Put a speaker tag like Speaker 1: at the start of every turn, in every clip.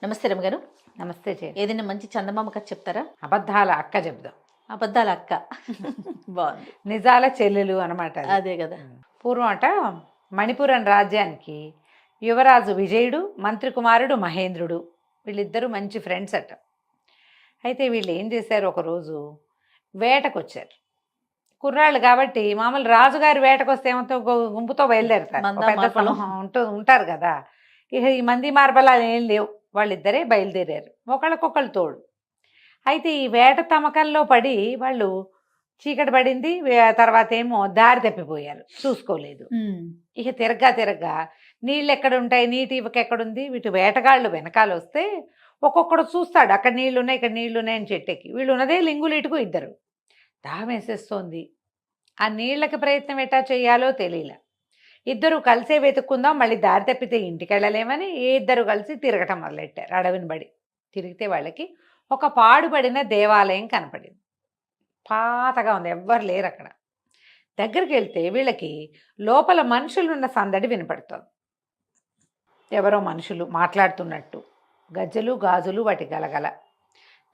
Speaker 1: నమస్తే రమగారు.
Speaker 2: నమస్తే చే
Speaker 1: ఏదైనా మంచి చందమామ కథ చెప్తారా?
Speaker 2: అబద్ధాల అక్క చెప్దాం.
Speaker 1: అబద్ధాల అక్క. బాగుంది.
Speaker 2: నిజాల చెల్లెలు అనమాట అది.
Speaker 1: అదే కదా.
Speaker 2: పూర్వం అట మణిపురం రాజ్యానికి యువరాజు విజయుడు, మంత్రి కుమారుడు మహేంద్రుడు, వీళ్ళిద్దరూ మంచి ఫ్రెండ్స్ అట. అయితే వీళ్ళు ఏం చేశారు, ఒకరోజు వేటకు వచ్చారు. కుర్రాళ్ళు కాబట్టి మామూలు రాజుగారి వేటకు వస్తే ఏమంతో గుంపుతో బయలుదేరుతారు,
Speaker 1: మంద
Speaker 2: ఒక పెద్ద
Speaker 1: మార్బలం.
Speaker 2: సమూహం ఉంటారు కదా. ఇక ఈ మంది మార్బలాలు ఏం లేవు, వాళ్ళిద్దరే బయలుదేరారు, ఒకళ్ళకొకళ్ళు తోడు. అయితే ఈ వేట తమకంలో పడి వాళ్ళు చీకటి పడింది, తర్వాత ఏమో దారి తప్పిపోయారు, చూసుకోలేదు. ఇక తిరగ్గా నీళ్ళు ఎక్కడ ఉంటాయి, నీటి ఇవక ఎక్కడుంది, వీటి వేటగాళ్ళు వెనకాల వస్తే ఒక్కొక్కడు చూస్తాడు, అక్కడ నీళ్లు ఉన్నాయి ఇక్కడ నీళ్లు ఉన్నాయి అని చెట్టెక్కి. వీళ్ళు ఉన్నదే లింగులు ఇటుకు ఇద్దరు. దాహం వేసేస్తోంది, ఆ నీళ్ళకి ప్రయత్నం ఎట్టా చేయాలో తెలియలే. ఇద్దరు కలిసే వెతుక్కుందాం, మళ్ళీ దారి తప్పితే ఇంటికి వెళ్ళలేమని ఇద్దరు కలిసి తిరగటం మొదలెట్టారు. అడవిని బడి తిరిగితే వాళ్ళకి ఒక పాడుపడిన దేవాలయం కనపడింది. పాతగా ఉంది, ఎవ్వరు లేరు అక్కడ. దగ్గరికి వెళ్తే వీళ్ళకి లోపల మనుషులున్న సందడి వినపడుతుంది. ఎవరో మనుషులు మాట్లాడుతున్నట్టు, గజ్జలు గాజులు వాటి గలగల.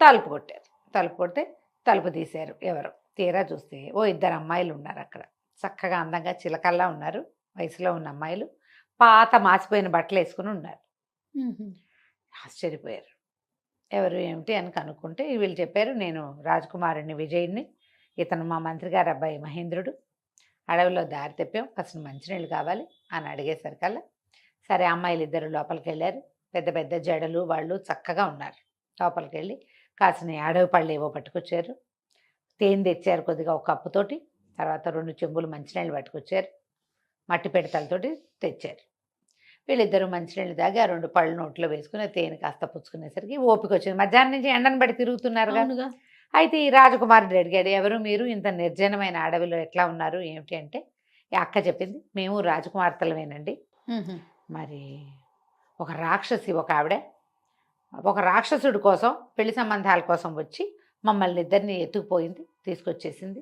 Speaker 2: తలుపు కొట్టారు. తలుపు కొడితే తలుపు తీశారు. ఎవరో తీరా చూస్తే ఓ ఇద్దరు అమ్మాయిలు ఉన్నారు అక్కడ. చక్కగా అందంగా చిలకల్లా ఉన్నారు, వయసులో ఉన్న అమ్మాయిలు. పాత మాసిపోయిన బట్టలు వేసుకుని ఉన్నారు. ఆశ్చర్యపోయారు. ఎవరు ఏమిటి అని కనుక్కుంటే వీళ్ళు చెప్పారు, నేను రాజకుమారుని విజయుడిని, ఇతను మా మంత్రి గారి అబ్బాయి మహేంద్రుడు. అడవిలో దారి తెప్పాం, కాస్త మంచినీళ్ళు కావాలి అని అడిగేసరికల్లా సరే అమ్మాయిలు ఇద్దరు లోపలికి వెళ్ళారు. పెద్ద పెద్ద జడలు వాళ్ళు చక్కగా ఉన్నారు. లోపలికి వెళ్ళి కాసిన అడవి పళ్ళు ఏవో పట్టుకొచ్చారు. తేనె తెచ్చారు కొద్దిగా ఒక కప్పుతోటి. తర్వాత 2 చెంబులు మంచినీళ్ళు పట్టుకొచ్చారు, మట్టి పెడతలతోటి తెచ్చారు. వీళ్ళిద్దరూ మంచినీళ్ళు తాగి ఆ 2 పళ్ళు నోట్లో వేసుకుని తేనె కాస్త పుచ్చుకునేసరికి ఓపిక వచ్చింది. మధ్యాహ్నం నుంచి ఎండను బట్టి తిరుగుతున్నారు
Speaker 1: అవునుగా.
Speaker 2: అయితే ఈ రాజకుమారుడు అడిగాడు, ఎవరు మీరు, ఇంత నిర్జనమైన అడవిలో ఎట్లా ఉన్నారు ఏమిటి అంటే, ఈ అక్క చెప్పింది, మేము రాజకుమార్తెలమేనండి. మరి ఒక రాక్షసి, ఒక ఆవిడ ఒక రాక్షసుడి కోసం పెళ్లి సంబంధాల కోసం వచ్చి మమ్మల్ని ఇద్దరిని ఎత్తుకుపోయింది, తీసుకొచ్చేసింది.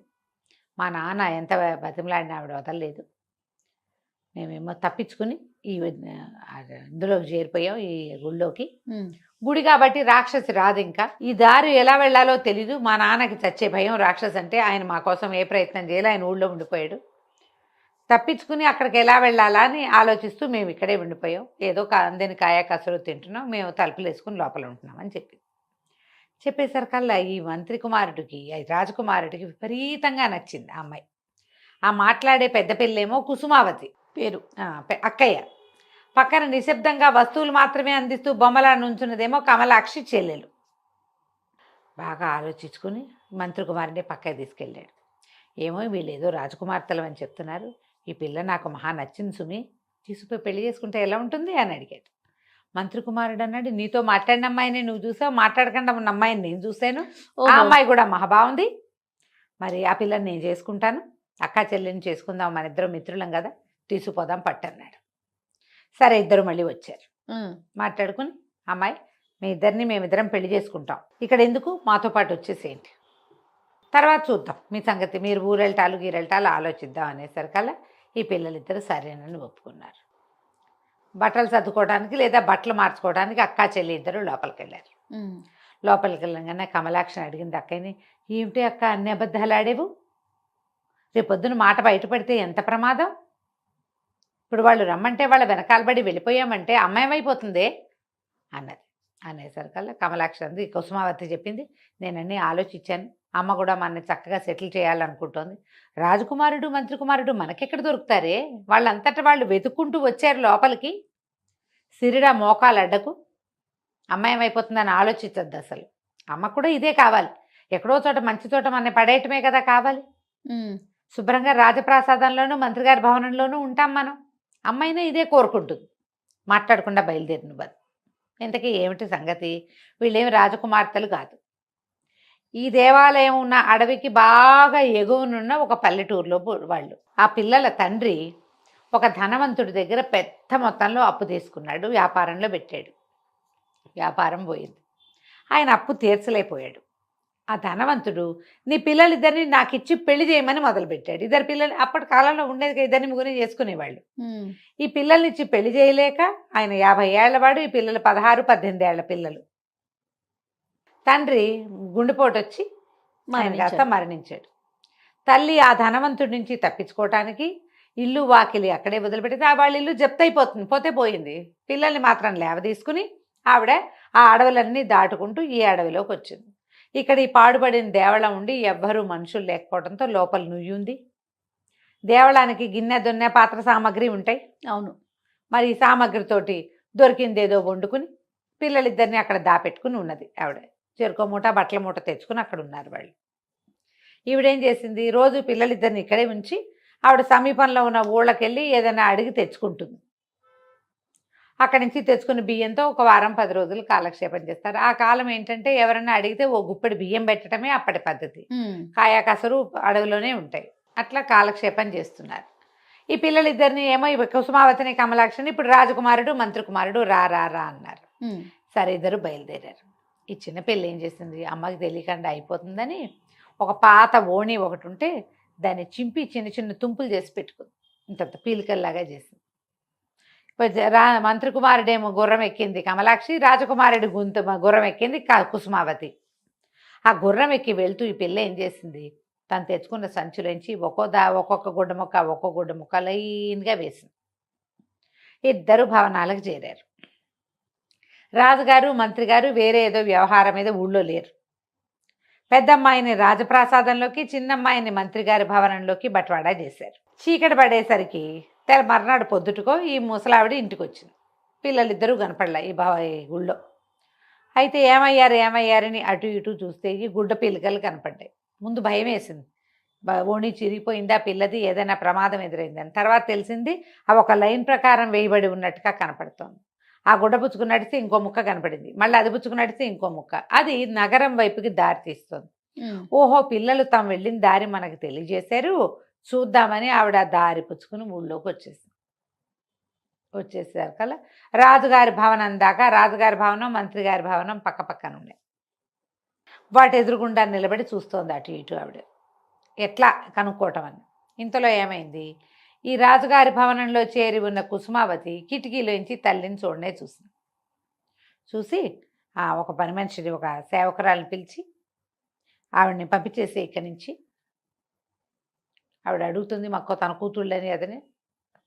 Speaker 2: మా నాన్న ఎంత బతిమలాడిన ఆవిడ వదలలేదు. మేమేమో తప్పించుకుని ఈ ఇందులోకి చేరిపోయాం, ఈ గుళ్ళోకి. గుడి కాబట్టి రాక్షసి రాదు. ఇంకా ఈ దారి ఎలా వెళ్ళాలో తెలీదు. మా నాన్నకి చచ్చే భయం రాక్షసి అంటే. ఆయన మా కోసం ఏ ప్రయత్నం చేయాలి, ఆయన ఊళ్ళో ఉండిపోయాడు. తప్పించుకుని అక్కడికి ఎలా వెళ్ళాలా అని ఆలోచిస్తూ మేము ఇక్కడే ఉండిపోయాం. ఏదో అందని కాయ కసరు తింటున్నాం, మేము తలుపులు వేసుకుని లోపల ఉంటున్నాం అని చెప్పేసరికల్లా ఈ మంత్రి కుమారుడికి, రాజకుమారుడికి విపరీతంగా నచ్చింది ఆ అమ్మాయి. ఆ మాట్లాడే పెద్ద పిల్లేమో కుసుమావతి పేరు, అక్కయ్య. పక్కన నిశ్శబ్దంగా వస్తువులు మాత్రమే అందిస్తూ బొమ్మలా నుంచున్నదేమో కమలాక్షి చెల్లెలు. బాగా ఆలోచించుకుని మంత్రి కుమారుడిని పక్కకి తీసుకెళ్ళాడు. ఏమో వీళ్ళు ఏదో రాజకుమార్తెలు అని చెప్తున్నారు, ఈ పిల్ల నాకు మహా నచ్చింది సుమి, తీసుకుపోయి పెళ్లి చేసుకుంటే ఎలా ఉంటుంది అని అడిగాడు. మంత్రి కుమారుడు అన్నాడు, నీతో మాట్లాడిన అమ్మాయిని నువ్వు చూసావు, మాట్లాడకుండా ఉన్న అమ్మాయిని నేను చూశాను. ఆ అమ్మాయి కూడా మహా బాగుంది, మరి ఆ పిల్లని నేను చేసుకుంటాను, అక్కా చెల్లిని చేసుకుందాం, మన ఇద్దరం మిత్రులం కదా, తీసుకుపోదాం పట్టన్నాడు. సరే ఇద్దరు మళ్ళీ వచ్చారు. మాట్లాడుకుని, అమ్మాయి మేమిద్దరం పెళ్లి చేసుకుంటాం, ఇక్కడ ఎందుకు, మాతో పాటు వచ్చేసేయండి, తర్వాత చూద్దాం మీ సంగతి, మీరు ఊరెళ్తాలు గీరెళ్తాలు ఆలోచిద్దాం అనేసరికల్లా ఈ పిల్లలిద్దరూ సరేనని ఒప్పుకున్నారు. బట్టలు సర్దుకోవడానికి లేదా బట్టలు మార్చుకోవడానికి అక్కా చెల్లి ఇద్దరు లోపలికి వెళ్ళారు. లోపలికి వెళ్ళగానే కమలాక్షిని అడిగింది అక్కయ్యని, ఏమిటి అక్క అన్ని అబద్ధాలు ఆడేవు, రేపొద్దున మాట బయటపడితే ఎంత ప్రమాదం, ఇప్పుడు వాళ్ళు రమ్మంటే వాళ్ళ వెనకాలబడి వెళ్ళిపోయామంటే అమ్మాయమైపోతుందే అన్నది. అనేసరికల్లా కమలాక్షి అంది, కుసుమావతి చెప్పింది, నేనన్నీ ఆలోచించాను, అమ్మ కూడా మనని చక్కగా సెటిల్ చేయాలనుకుంటోంది, రాజకుమారుడు మంత్రి కుమారుడు మనకెక్కడ దొరుకుతారే, వాళ్ళంతటా వాళ్ళు వెతుక్కుంటూ వచ్చారు లోపలికి, సిరిడా మోకాలు అడ్డకు, అమ్మాయమైపోతుందని ఆలోచించద్దు అసలు, అమ్మ కూడా ఇదే కావాలి, ఎక్కడో చోట మంచి చోట మన పడేయటమే కదా కావాలి, శుభ్రంగా రాజప్రాసాదంలోనూ మంత్రిగారి భవనంలోనూ ఉంటాం మనం, అమ్మాయినా ఇదే కోరుకుంటుంది. మాట్లాడకుండా బయలుదేరిన బదు. ఇంతకీ ఏమిటి సంగతి, వీళ్ళేమి రాజకుమార్తెలు కాదు, ఈ దేవాలయం ఉన్న అడవికి బాగా ఎగువనున్న ఒక పల్లెటూరులో వాళ్ళు. ఆ పిల్లల తండ్రి ఒక ధనవంతుడి దగ్గర పెద్ద మొత్తంలో అప్పు తీసుకున్నాడు, వ్యాపారంలో పెట్టాడు, వ్యాపారం పోయింది, ఆయన అప్పు తీర్చలేకపోయాడు. ఆ ధనవంతుడు నీ పిల్లలిద్దరిని నాకు ఇచ్చి పెళ్లి చేయమని మొదలుపెట్టాడు. ఇద్దరు పిల్లలు అప్పటి కాలంలో ఉండేది కదా, ఇద్దరిని ముగ్గురిని చేసుకునేవాళ్ళు. ఈ పిల్లల్ని ఇచ్చి పెళ్లి చేయలేక ఆయన 50 ఏళ్లవాడు, ఈ పిల్లలు 16, 18 ఏళ్ల పిల్లలు. తండ్రి గుండెపోటు వచ్చి ఆయన కాస్త మరణించాడు. తల్లి ఆ ధనవంతుడి నుంచి తప్పించుకోవటానికి ఇల్లు వాకిలి అక్కడే వదిలిపెడితే వాళ్ళ ఇల్లు జప్తయిపోతుంది, పోతే పోయింది. పిల్లల్ని మాత్రం లేవదీసుకుని ఆవిడ ఆ అడవులన్నీ దాటుకుంటూ ఈ అడవిలోకి వచ్చింది. ఇక్కడ ఈ పాడుపడిన దేవళం ఉండి ఎవ్వరూ మనుషులు లేకపోవడంతో లోపల నుయ్యుంది. దేవళానికి గిన్నె దొన్నె పాత్ర సామాగ్రి ఉంటాయి.
Speaker 1: అవును.
Speaker 2: మరి ఈ సామాగ్రితోటి దొరికిందేదో వండుకుని పిల్లలిద్దరిని అక్కడ దాపెట్టుకుని ఉన్నది ఆవిడ. చెరుకో మూట బట్టల మూట తెచ్చుకుని అక్కడ ఉన్నారు వాళ్ళు. ఈవిడేం చేసింది, రోజు పిల్లలిద్దరిని ఇక్కడే ఉంచి ఆవిడ సమీపంలో ఉన్న ఊళ్ళకెళ్ళి ఏదైనా అడిగి తెచ్చుకుంటుంది. అక్కడి నుంచి తెచ్చుకున్న బియ్యంతో ఒక వారం 10 రోజులు కాలక్షేపం చేస్తారు. ఆ కాలం ఏంటంటే ఎవరైనా అడిగితే ఓ గుప్పెడు బియ్యం పెట్టడమే అప్పటి పద్ధతి. కాయా కసరు అడవిలోనే ఉంటాయి. అట్లా కాలక్షేపం చేస్తున్నారు. ఈ పిల్లలిద్దరిని ఏమో కుసుమావతిని కమలాక్షిని ఇప్పుడు రాజకుమారుడు మంత్రి కుమారుడు రా రా రా అన్నారు. సరే ఇద్దరు బయలుదేరారు. ఈ చిన్న పిల్ల ఏం చేసింది, అమ్మకి తెలియకుండా అయిపోతుందని ఒక పాత ఓణి ఒకటి ఉంటే దాన్ని చింపి చిన్న చిన్న తుంపులు చేసి పెట్టుకుంది. ఇంత పీలికల్లాగా చేసింది. మంత్రి కుమారుడేమో గుర్రం ఎక్కింది కమలాక్షి, రాజకుమారుడు గుర్రం ఎక్కింది కుసుమావతి. ఆ గుర్రం ఎక్కి వెళ్తూ ఈ పిల్ల ఏం చేసింది, తను తెచ్చుకున్న సంచులోంచి ఒక్కొక్క గుడ్డ ముక్క లైన్గా వేసింది. ఇద్దరు భవనాలకు చేరారు. రాజుగారు మంత్రి గారు వేరే ఏదో వ్యవహారం మీద ఊళ్ళో లేరు. పెద్దమ్మాయిని రాజప్రాసాదంలోకి, చిన్నమ్మాయిని మంత్రి గారి భవనంలోకి బట్వాడా చేశారు. చీకటి పడేసరికి మర్నాడు పొద్దుటకో ఈ ముసలావిడ ఇంటికి వచ్చింది. పిల్లలిద్దరూ కనపడలే ఈ గుళ్ళో. అయితే ఏమయ్యారని అటు ఇటు చూస్తే ఈ గుడ్డ పిల్లకలు కనపడ్డాయి. ముందు భయం వేసింది, ఓణి చిరిగిపోయిందా పిల్లది, ఏదైనా ప్రమాదం ఎదురైందని. తర్వాత తెలిసింది అవి ఒక లైన్ ప్రకారం వేయబడి ఉన్నట్టుగా కనపడుతోంది. ఆ గుడ్డ పుచ్చుకు నడిస్తే ఇంకో ముక్క కనపడింది, మళ్ళీ అది పుచ్చుకు నడిస్తే ఇంకో ముక్క. అది నగరం వైపుకి దారి తీస్తుంది. ఓహో, పిల్లలు తాము వెళ్ళిన దారి మనకు తెలియజేశారు, చూద్దామని ఆవిడ దారి పుచ్చుకుని ఊళ్ళోకి వచ్చేసారు కల్లా రాజుగారి భవనం దాకా. రాజుగారి భవనం మంత్రి గారి భవనం పక్క పక్కన ఉన్నాయి. వాటి ఎదురుగుండా నిలబడి చూస్తోంది అటు ఇటు ఆవిడ, ఎట్లా కనుక్కోవటం అని. ఇంతలో ఏమైంది, ఈ రాజుగారి భవనంలో చేరి ఉన్న కుసుమావతి కిటికీలోంచి తల్లిని చూసి ఒక పని మనిషిని, ఒక సేవకురాలను పిలిచి ఆవిడని పంపించేసి ఇక్కడి నుంచి. ఆవిడ అడుగుతుంది, మాకు తన కూతుళ్ళని అదని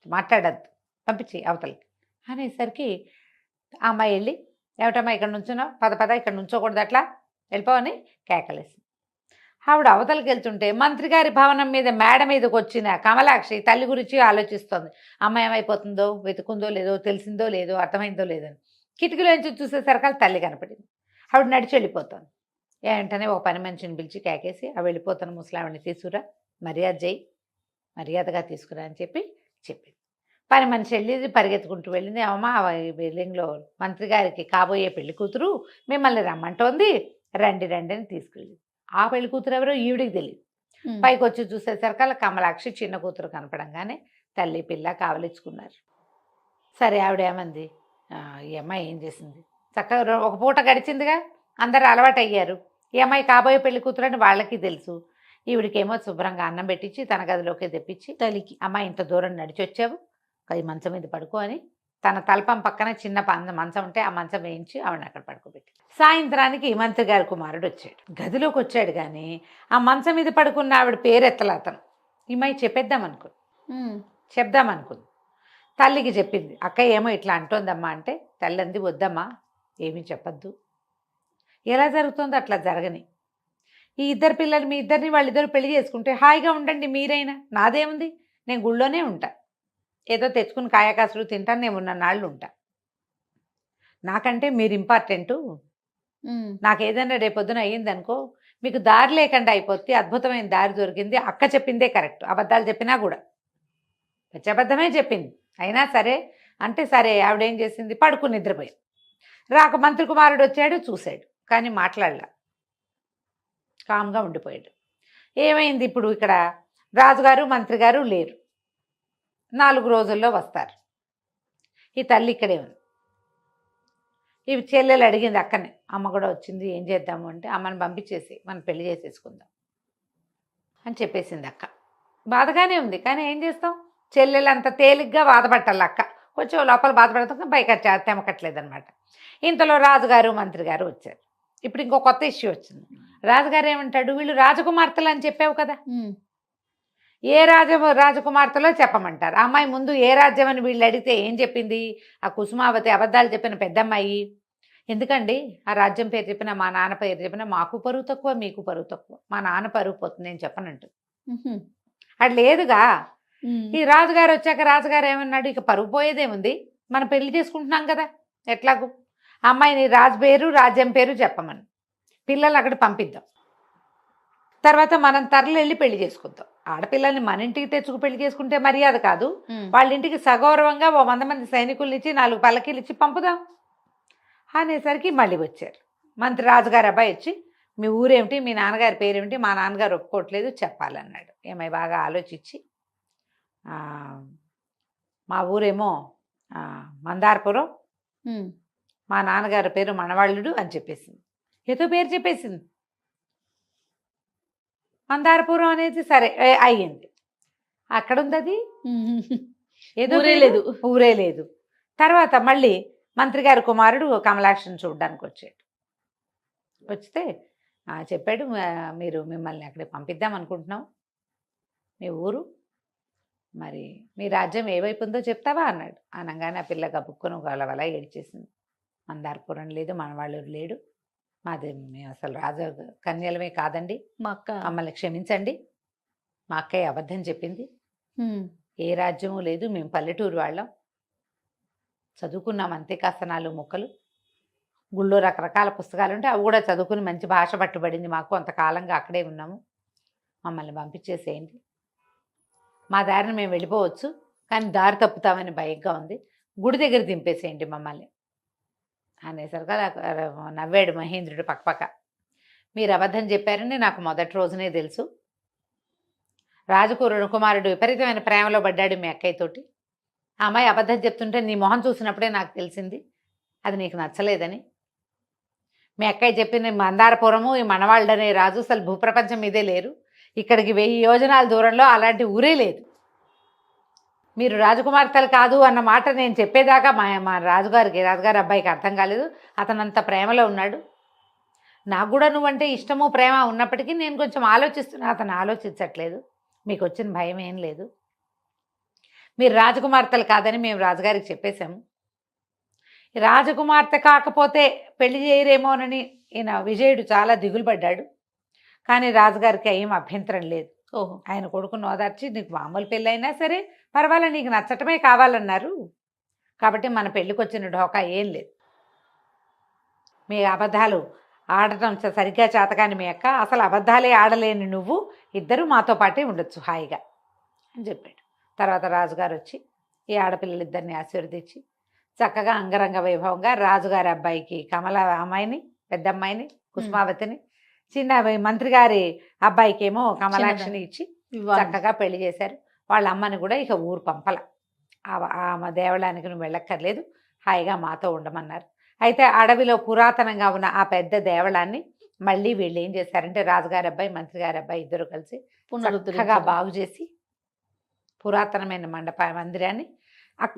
Speaker 2: మాట్లాడద్దు, పంపించి అవతలకి అనేసరికి ఆ అమ్మాయి వెళ్ళి, ఏమిటమ్మా ఇక్కడ నుంచున్నావు, పద ఇక్కడ నుంచోకూడదు, అట్లా వెళ్ళిపోవని కేకలేసి ఆవిడ అవతలకి వెళ్తుంటే మంత్రి గారి భవనం మీద మేడ మీదకి వచ్చిన కమలాక్షి తల్లి గురించి ఆలోచిస్తోంది. అమ్మాయి ఏమైపోతుందో, వెతుకుందో లేదో, తెలిసిందో లేదో, అర్థమైందో లేదని. కిటికీలోంచి చూసేసరికి తల్లి కనపడింది. ఆవిడ నడిచి వెళ్ళిపోతుంది. ఏంటనే ఒక పని మనిషిని పిలిచి కేకేసి ఆ వెళ్ళిపోతున్న ముసలావిడిని తీసుకురా, మర్యాదగా తీసుకురా అని చెప్పింది. పని మనిషి వెళ్ళి పరిగెత్తుకుంటూ వెళ్ళింది. అమ్మ, బిల్డింగ్లో మంత్రి గారికి కాబోయే పెళ్లి కూతురు మిమ్మల్ని రమ్మంటోంది, రండి అని తీసుకెళ్ళింది. ఆ పెళ్లి కూతురు ఎవరో ఈవిడికి తెలియదు. పైకి వచ్చి చూసేసరికి కమలాక్షి చిన్న కూతురు కనపడంగానే తల్లి పిల్ల కావలించుకున్నారు. సరే ఆవిడ ఏమంది, ఈ అమ్మాయి ఏం చేసింది, చక్కగా ఒక పూట గడిచిందిగా, అందరు అలవాటు అయ్యారు. ఈ అమ్మాయి కాబోయే పెళ్లి కూతురు అని వాళ్ళకి తెలుసు. ఈవిడికేమో శుభ్రంగా అన్నం పెట్టించి తన గదిలోకి తెప్పించి తల్లికి, అమ్మాయి ఇంత దూరం నడిచి వచ్చావు, ఈ మంచం మీద పడుకో అని తన తలపం పక్కన చిన్న మంచం ఉంటే ఆ మంచం వేయించి ఆవిడని అక్కడ పడుకోబెట్టి. సాయంత్రానికి మంత్రి గారి కుమారుడు వచ్చాడు. గదిలోకి వచ్చాడు కానీ ఆ మంచం మీద పడుకున్న ఆవిడ పేరెత్తల అతను. ఈ అమ్మాయి చెప్దామనుకుంది. తల్లికి చెప్పింది. అక్క ఏమో ఇట్లా అంటోందమ్మా అంటే తల్లి అంది, వద్దమ్మా ఏమీ చెప్పద్దు, ఎలా జరుగుతుందో అట్లా జరగని. ఈ ఇద్దరు పిల్లలు మీ ఇద్దరిని వాళ్ళిద్దరు పెళ్లి చేసుకుంటే హాయిగా ఉండండి మీరైనా, నాదేముంది, నేను గుళ్ళోనే ఉంటా, ఏదో తెచ్చుకుని కాయకాసులు తింటాను, నేను ఉన్న నాళ్ళు ఉంటా, నాకంటే మీరు ఇంపార్టెంటు, నాకు ఏదైనా రేపొద్దున అయ్యిందనుకో మీకు దారి లేకుండా అయిపోతే అద్భుతమైన దారి దొరికింది, అక్క చెప్పిందే కరెక్ట్, అబద్ధాలు చెప్పినా కూడా అబద్ధమే చెప్పింది అయినా సరే అంటే సరే. ఆవిడేం చేసింది, పడుకుని నిద్రపోయింది. రాక మంత్రి కుమారుడు వచ్చాడు, చూశాడు కానీ మాట్లాడలా, కామ్గా ఉండిపోయాడు. ఏమైంది, ఇప్పుడు ఇక్కడ రాజుగారు మంత్రి గారు లేరు, 4 రోజుల్లో వస్తారు. ఈ తల్లి ఇక్కడే ఉంది. ఇవి చెల్లెలు అడిగింది అక్కనే, అమ్మ కూడా వచ్చింది ఏం చేద్దాము అంటే, అమ్మని పంపించేసి మనం పెళ్లి చేసేసుకుందాం అని చెప్పేసింది అక్క. బాధగానే ఉంది, కానీ ఏం చేస్తాం, చెల్లెలు అంత తేలిగ్గా బాధపట్టాలి అక్క, కొంచెం లోపల బాధపడతాం, పైకి తెమకట్లేదనమాట. ఇంతలో రాజుగారు మంత్రి గారు వచ్చారు. ఇప్పుడు ఇంకో కొత్త ఇష్యూ వచ్చింది. రాజుగారు ఏమంటాడు, వీళ్ళు రాజకుమార్తెలు అని చెప్పావు కదా, ఏ రాజకుమార్తెలో చెప్పమంటారు. ఆ అమ్మాయి ముందు ఏ రాజ్యం అని వీళ్ళు అడిగితే ఏం చెప్పింది, ఆ కుసుమావతి అబద్ధాలు చెప్పిన పెద్దమ్మాయి. ఎందుకండి ఆ రాజ్యం పేరు చెప్పినా, మా నాన్న పేరు చెప్పినా మాకు పరువు తక్కువ, మీకు పరువు తక్కువ, మా నాన్న పరువు పోతుంది నేను చెప్పనంటు. అది లేదుగా. ఈ రాజుగారు వచ్చాక రాజుగారు ఏమన్నాడు, ఇక పరువు పోయేదేముంది, మనం పెళ్లి చేసుకుంటున్నాం కదా, ఎట్లాగూ అమ్మాయిని రాజు పేరు రాజ్యం పేరు చెప్పమని, పిల్లలు అక్కడ పంపిద్దాం, తర్వాత మనం తరలి వెళ్ళి పెళ్లి చేసుకుందాం. ఆడపిల్లల్ని మన ఇంటికి తెచ్చుకు పెళ్లి చేసుకుంటే మర్యాద కాదు, వాళ్ళ ఇంటికి సగౌరవంగా 100 మంది సైనికుల్ని ఇచ్చి 4 పల్లకీలు ఇచ్చి పంపుదాం అనేసరికి మళ్ళీ వచ్చారు. మంత్రి రాజుగారు అబ్బాయి వచ్చి, మీ ఊరేమిటి, మీ నాన్నగారి పేరేమిటి, మా నాన్నగారు ఒప్పుకోవట్లేదు చెప్పాలన్నాడు. ఏమై బాగా ఆలోచించి, మా ఊరేమో మందారపురం, మా నాన్నగారి పేరు మనవాళ్ళుడు అని చెప్పేసింది. ఏదో పేరు చెప్పేసింది, మందారపురం అనేది సరే అయ్యింది. అక్కడ ఉంది అది, ఏదో ఊరే లేదు. తర్వాత మళ్ళీ మంత్రి గారి కుమారుడు కమలాక్షని చూడడానికి వచ్చాడు. వస్తే చెప్పాడు, మిమ్మల్ని అక్కడికి పంపిద్దాం అనుకుంటున్నాం, మీ ఊరు మరి మీ రాజ్యం ఏ వైపు ఉందో చెప్తావా అన్నాడు. అనగానే ఆ పిల్ల గబుక్కును గలవల ఏడిచేసింది. మందారపురం లేదు, మనవాళ్ళు లేడు, మాది మేము అసలు రాజ కన్యలమే కాదండి,
Speaker 1: మా అక్క
Speaker 2: మమ్మల్ని క్షమించండి, మా అక్కయ్య అబద్ధం చెప్పింది, ఏ రాజ్యము లేదు, మేము పల్లెటూరు వాళ్ళం, చదువుకున్నాం అంతే, కాస్తనాలు ముక్కలు, గుళ్ళో రకరకాల పుస్తకాలు ఉంటే అవి కూడా చదువుకుని మంచి భాష పట్టుబడింది మాకు, అంతకాలంగా అక్కడే ఉన్నాము, మమ్మల్ని పంపించేసేయండి, మా దారిని మేము వెళ్ళిపోవచ్చు, కానీ దారి తప్పుతామని భయంగా ఉంది, గుడి దగ్గర దింపేసేయండి మమ్మల్ని అనేసరిగా నవ్వాడు మహేంద్రుడు పక్కపక్క. మీరు అబద్ధం చెప్పారని నాకు మొదటి రోజునే తెలుసు, కుమారుడు విపరీతమైన ప్రేమలో పడ్డాడు మీ అక్కయ్యతోటి, ఆ అమ్మాయి అబద్ధం చెప్తుంటే నీ మొహం చూసినప్పుడే నాకు తెలిసింది అది నీకు నచ్చలేదని. మీ అక్కయ్య చెప్పిన మందారపురము, ఈ మనవాళ్ళనే రాజు అసలు భూప్రపంచం మీదే లేరు, ఇక్కడికి 1000 యోజనాల దూరంలో అలాంటి ఊరే లేదు, మీరు రాజకుమార్తెలు కాదు అన్న మాట నేను చెప్పేదాకా మా రాజుగారి అబ్బాయికి అర్థం కాలేదు, అతనంత ప్రేమలో ఉన్నాడు, నాకు కూడా నువ్వంటే ఇష్టము ప్రేమ ఉన్నప్పటికీ నేను కొంచెం ఆలోచిస్తున్నా, అతను ఆలోచించట్లేదు, మీకు వచ్చిన భయం ఏం లేదు, మీరు రాజకుమార్తెలు కాదని మేము రాజుగారికి చెప్పేశాము, రాజకుమార్తె కాకపోతే పెళ్లి చేయరేమోనని ఈయన విజయుడు చాలా దిగులు పడ్డాడు, కానీ రాజుగారికి ఏం అభ్యంతరం లేదు. ఓహో, ఆయన కొడుకును ఓదార్చి, నీకు మామూలు పెళ్ళి అయినా సరే పర్వాలేదు, నీకు నచ్చటమే కావాలన్నారు, కాబట్టి మన పెళ్ళికి వచ్చిన ఢోకా ఏం లేదు, మీ అబద్ధాలు ఆడటం సరిగ్గా చేతకాని మీ అక్క, అసలు అబద్ధాలే ఆడలేని నువ్వు, ఇద్దరు మాతో పాటే ఉండొచ్చు హాయిగా అని చెప్పాడు. తర్వాత రాజుగారు వచ్చి ఈ ఆడపిల్లలిద్దరిని ఆశీర్వదించి చక్కగా అంగరంగ వైభవంగా రాజుగారి అబ్బాయికి కమల అమ్మాయిని, పెద్ద అమ్మాయిని కుసుమావతిని, చిన్న మంత్రి గారి అబ్బాయికి ఏమో కమలాక్షిని ఇచ్చి చక్కగా పెళ్లి చేశారు. వాళ్ళ అమ్మని కూడా ఇక ఊరు పంపల, ఆ దేవాలయానికి నువ్వు వెళ్ళక్కర్లేదు, హాయిగా మాతో ఉండమన్నారు. అయితే అడవిలో పురాతనంగా ఉన్న ఆ పెద్ద దేవాలయాన్ని మళ్ళీ వీళ్ళు ఏం చేశారంటే, రాజుగారి అబ్బాయి మంత్రి గారి అబ్బాయి ఇద్దరు కలిసి చక్కగా బాగు చేసి పురాతనమైన మందిరాన్ని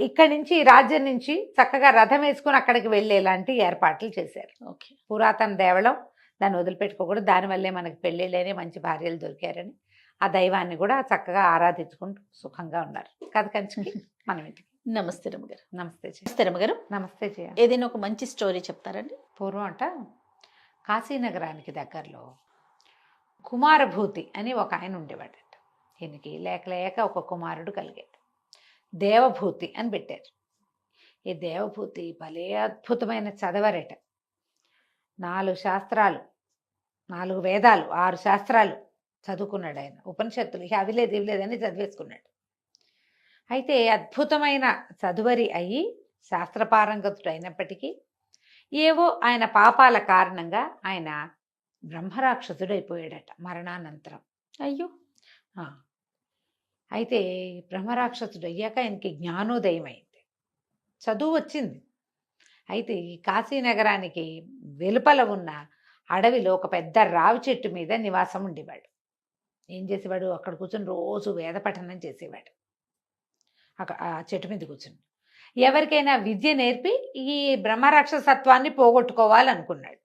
Speaker 2: ఇక్కడి నుంచి రాజ్యం నుంచి చక్కగా రథం వేసుకుని అక్కడికి వెళ్ళేలాంటి ఏర్పాట్లు చేశారు. ఓకే, పురాతన దేవళం, దాన్ని వదిలిపెట్టుకోకూడదు, దానివల్లే మనకి పెళ్ళిళ్ళని మంచి భార్యలు దొరికారని ఆ దైవాన్ని కూడా చక్కగా ఆరాధించుకుంటూ సుఖంగా ఉన్నారు. కథ కంచికి మనం ఇంటికి.
Speaker 1: నమస్తే రమ్మగారు.
Speaker 2: నమస్తే
Speaker 1: రమ్మగారు.
Speaker 2: నమస్తే జయ.
Speaker 1: ఏదైనా ఒక మంచి స్టోరీ చెప్తారండి.
Speaker 2: పూర్వం అంట కాశీనగరానికి దగ్గరలో కుమారభూతి అని ఒక ఆయన ఉండేవాడట. ఈయనకి లేక ఒక కుమారుడు కలిగాడు, దేవభూతి అని పెట్టారు. ఈ దేవభూతి భలే అద్భుతమైన చదవరట, 4 శాస్త్రాలు, 4 వేదాలు, 6 శాస్త్రాలు చదువుకున్నాడు ఆయన. ఉపనిషత్తులు అవి లేదు ఇవి లేదని చదివేసుకున్నాడు. అయితే అద్భుతమైన చదువరి అయ్యి శాస్త్రపారంగతుడు అయినప్పటికీ ఏవో ఆయన పాపాల కారణంగా ఆయన బ్రహ్మరాక్షసుడైపోయాడట మరణానంతరం. అయ్యో. అయితే బ్రహ్మరాక్షసుడు అయ్యాక ఆయనకి జ్ఞానోదయం అయింది, చదువు వచ్చింది, అయితే ఈ కాశీనగరానికి వెలుపల ఉన్న అడవిలో ఒక పెద్ద రావి చెట్టు మీద నివాసం ఉండేవాడు. ఏం చేసేవాడు, అక్కడ కూర్చొని రోజు వేద పఠనం చేసేవాడు. అక్కడ ఆ చెట్టు మీద కూర్చొని ఎవరికైనా విద్య నేర్పి ఈ బ్రహ్మరాక్షసత్వాన్ని పోగొట్టుకోవాలనుకున్నాడు.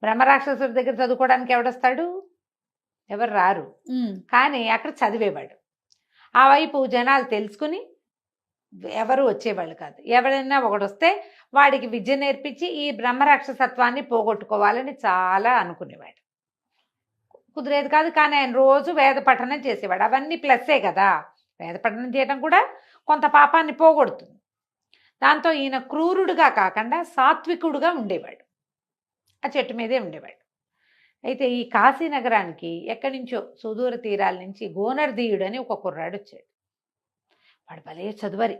Speaker 2: బ్రహ్మరాక్షసుడి దగ్గర చదువుకోవడానికి ఎవడొస్తాడు, ఎవరు రారు. కానీ అక్కడ చదివేవాడు. ఆ వైపు జనాలు తెలుసుకుని ఎవరు వచ్చేవాళ్ళు కాదు. ఎవరైనా ఒకడు వస్తే వాడికి విద్య నేర్పించి ఈ బ్రహ్మరాక్షసత్వాన్ని పోగొట్టుకోవాలని చాలా అనుకునేవాడు. కుదిరేది కాదు. కానీ ఆయన రోజు వేద పఠనం చేసేవాడు. అవన్నీ ప్లస్సే కదా, వేద పఠనం చేయడం కూడా కొంత పాపాన్ని పోగొడుతుంది. దాంతో ఈయన క్రూరుడుగా కాకుండా సాత్వికుడుగా ఉండేవాడు. ఆ చెట్టు మీదే ఉండేవాడు. అయితే ఈ కాశీనగరానికి ఎక్కడి నుంచో సుదూర తీరాల నుంచి గోనర్దీయుడు అని ఒక కుర్రాడు వచ్చాడు. వాడు భలే చదువరి,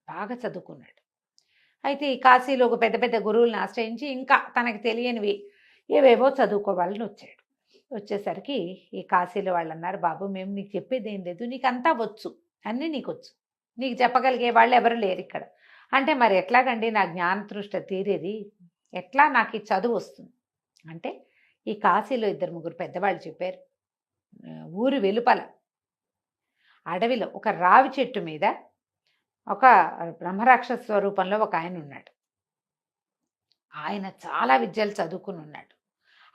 Speaker 2: బాగా చదువుకున్నాడు. అయితే ఈ కాశీలో ఒక పెద్ద పెద్ద గురువులను ఆశ్రయించి ఇంకా తనకు తెలియనివి ఏవేవో చదువుకోవాలని వచ్చాడు. వచ్చేసరికి ఈ కాశీలో వాళ్ళు అన్నారు, బాబు మేము నీకు చెప్పేది ఏం లేదు, నీకు అంతా వచ్చు, అన్నీ నీకు వచ్చు, నీకు చెప్పగలిగే వాళ్ళు ఎవరు లేరు ఇక్కడ. అంటే మరి ఎట్లాగండి నా జ్ఞానతృష్ట తీరేది, ఎట్లా నాకు ఈ చదువు వస్తుంది అంటే, ఈ కాశీలో 2-3 పెద్దవాళ్ళు చెప్పారు, ఊరి వెలుపల అడవిలో ఒక రావి చెట్టు మీద ఒక బ్రహ్మరాక్షస స్వరూపంలో ఒక ఆయన ఉన్నాడు. ఆయన చాలా విద్యలు చదువుకుని ఉన్నాడు.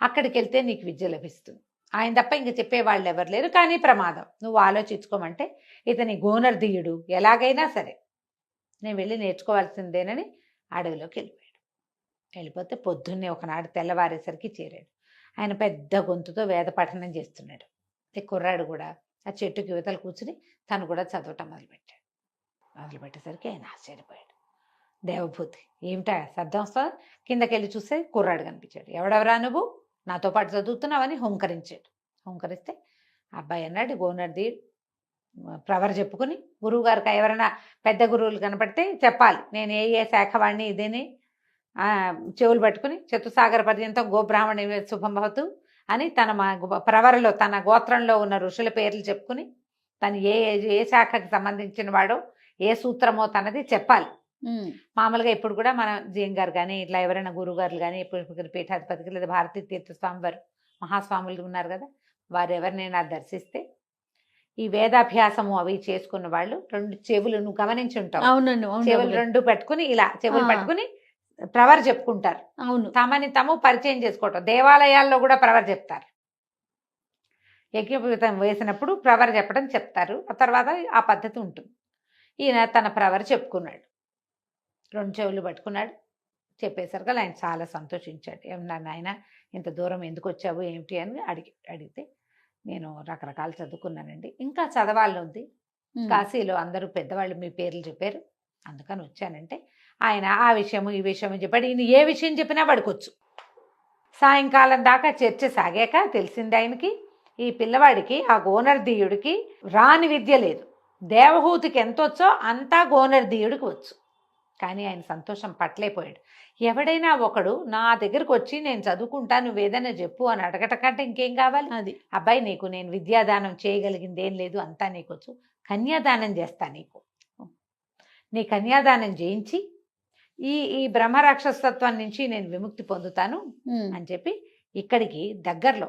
Speaker 2: అక్కడికి వెళ్తే నీకు విద్య లభిస్తుంది. ఆయన తప్ప ఇంక చెప్పేవాళ్ళు ఎవరు లేరు. కానీ ప్రమాదం, నువ్వు ఆలోచించుకోమంటే ఇతని గోనర్దీయుడు ఎలాగైనా సరే నేను వెళ్ళి నేర్చుకోవాల్సిందేనని అడవిలోకి వెళ్ళిపోయాడు. వెళ్ళిపోతే పొద్దున్నే ఒకనాడు తెల్లవారేసరికి చేరాడు. ఆయన పెద్ద గొంతుతో వేద పఠనం చేస్తున్నాడు. కుర్రాడు కూడా ఆ చెట్టుకి యువతలు కూర్చుని తను కూడా చదవటం మొదలుపెట్టేసరికి ఆయన ఆశ్చర్యపోయాడు. దేవభూతి, ఏమిటా శబ్దం వస్తా? కిందకి వెళ్ళి చూస్తే కుర్రాడు కనిపించాడు. ఎవడెవరా నువ్వు, నాతో పాటు చదువుతున్నావని హుంకరించాడు. హుంకరిస్తే అబ్బాయి అన్నాడు, గోనర్ది ప్రవర చెప్పుకుని గురువుగారికి ఎవరైనా పెద్ద గురువులు కనపడితే చెప్పాలి, నేను ఏ శాఖ వాడిని ఇదేని చెవులు పట్టుకుని చతుసాగర పర్యంతం గోబ్రాహ్మణి శుభం భవతు అని తన ప్రవరలో తన గోత్రంలో ఉన్న ఋషుల పేర్లు చెప్పుకుని తను ఏ శాఖకి సంబంధించిన వాడో ఏ సూత్రమో తనది చెప్పాలి. మామూలుగా ఇప్పుడు కూడా మన జీఎం గారు కానీ ఇట్లా ఎవరైనా గురువుగారులు కానీ ఇప్పుడు పీఠాధిపతికి లేదా భారతీ తీర్థస్వామి వారు మహాస్వాములు ఉన్నారు కదా, వారు ఎవరినైనా దర్శిస్తే ఈ వేదాభ్యాసము అవి చేసుకున్న వాళ్ళు 2 చెవులు, నువ్వు గమనించి ఉంటావు, చెవులు 2 పెట్టుకుని ఇలా చెవులు పట్టుకుని ప్రవర్ చెప్పుకుంటారు. అవును, తమని తాము పరిచయం చేసుకోవటం. దేవాలయాల్లో కూడా ప్రవర్ చెప్తారు. యజ్ఞోపవీతం వేసినప్పుడు ప్రవర్ చెప్పడం చెప్తారు. ఆ తర్వాత ఆ పద్ధతి ఉంటుంది. ఈయన తన ప్రవర్ చెప్పుకున్నాడు, 2 చెవులు పట్టుకున్నాడు. చెప్పేసరికి ఆయన చాలా సంతోషించాడు. ఏమన్నా నాయన ఇంత దూరం ఎందుకు వచ్చావు ఏమిటి అని అడిగితే, నేను రకరకాలు చదువుకున్నానండి, ఇంకా చదవాలని ఉంది, కాశీలో అందరూ పెద్దవాళ్ళు మీ పేర్లు చెప్పారు, అందుకని వచ్చానంటే ఆయన ఆ విషయము ఈ విషయము చెప్పాడు. ఈయన ఏ విషయం చెప్పినా పడుకోవచ్చు. సాయంకాలం దాకా చర్చ సాగాక తెలిసింది ఆయనకి, ఈ పిల్లవాడికి ఆ గోనర్దీయుడికి రాని విద్య లేదు, దేవహూతికి ఎంత వచ్చో అంతా గోనర్దీయుడికి వచ్చు. కానీ ఆయన సంతోషం పట్టలేకపోయాడు. ఎవడైనా ఒకడు నా దగ్గరకు వచ్చి నేను చదువుకుంటా, నువ్వు ఏదైనా చెప్పు అని అడగట కంటే ఇంకేం కావాలి? అది అబ్బాయి, నీకు నేను విద్యాదానం చేయగలిగింది ఏం లేదు, అంతా నీకొచ్చు, కన్యాదానం చేస్తా, నీ కన్యాదానం చేయించి ఈ బ్రహ్మరాక్షసత్వం నుంచి నేను విముక్తి పొందుతాను అని చెప్పి ఇక్కడికి దగ్గరలో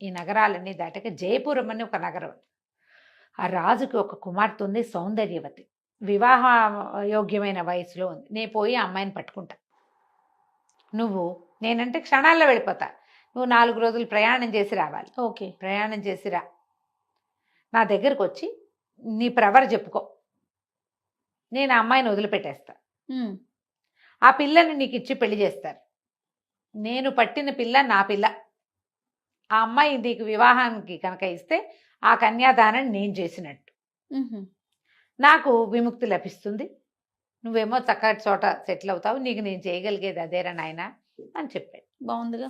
Speaker 2: ఈ నగరాలన్నీ దాటక జయపురం అని ఒక నగరం. ఆ రాజుకి ఒక కుమార్తె ఉంది, సౌందర్యవతి, వివాహ యోగ్యమైన వయసులో ఉంది. నేను పోయి ఆ అమ్మాయిని పట్టుకుంటా, నువ్వు నేనంటే క్షణాల్లో వెళ్ళిపోతా, నువ్వు 4 రోజులు ప్రయాణం చేసి రావాలి. ఓకే, ప్రయాణం చేసిరా, నా దగ్గరకు వచ్చి నీ ప్రవర చెప్పుకో, నేను ఆ అమ్మాయిని వదిలిపెట్టేస్తా, ఆ పిల్లని నీకు ఇచ్చి పెళ్లి చేస్తారు. నేను పట్టిన పిల్ల నా పిల్ల, ఆ అమ్మాయి నీకు వివాహానికి కనుక ఇస్తే ఆ కన్యాదానం నేను చేసినట్టు, నాకు విముక్తి లభిస్తుంది, నువ్వేమో చక్కటి చోట సెటిల్ అవుతావు, నీకు నేను చేయగలిగేది అదేరా నాయన అని చెప్పాడు. బాగుందిగా,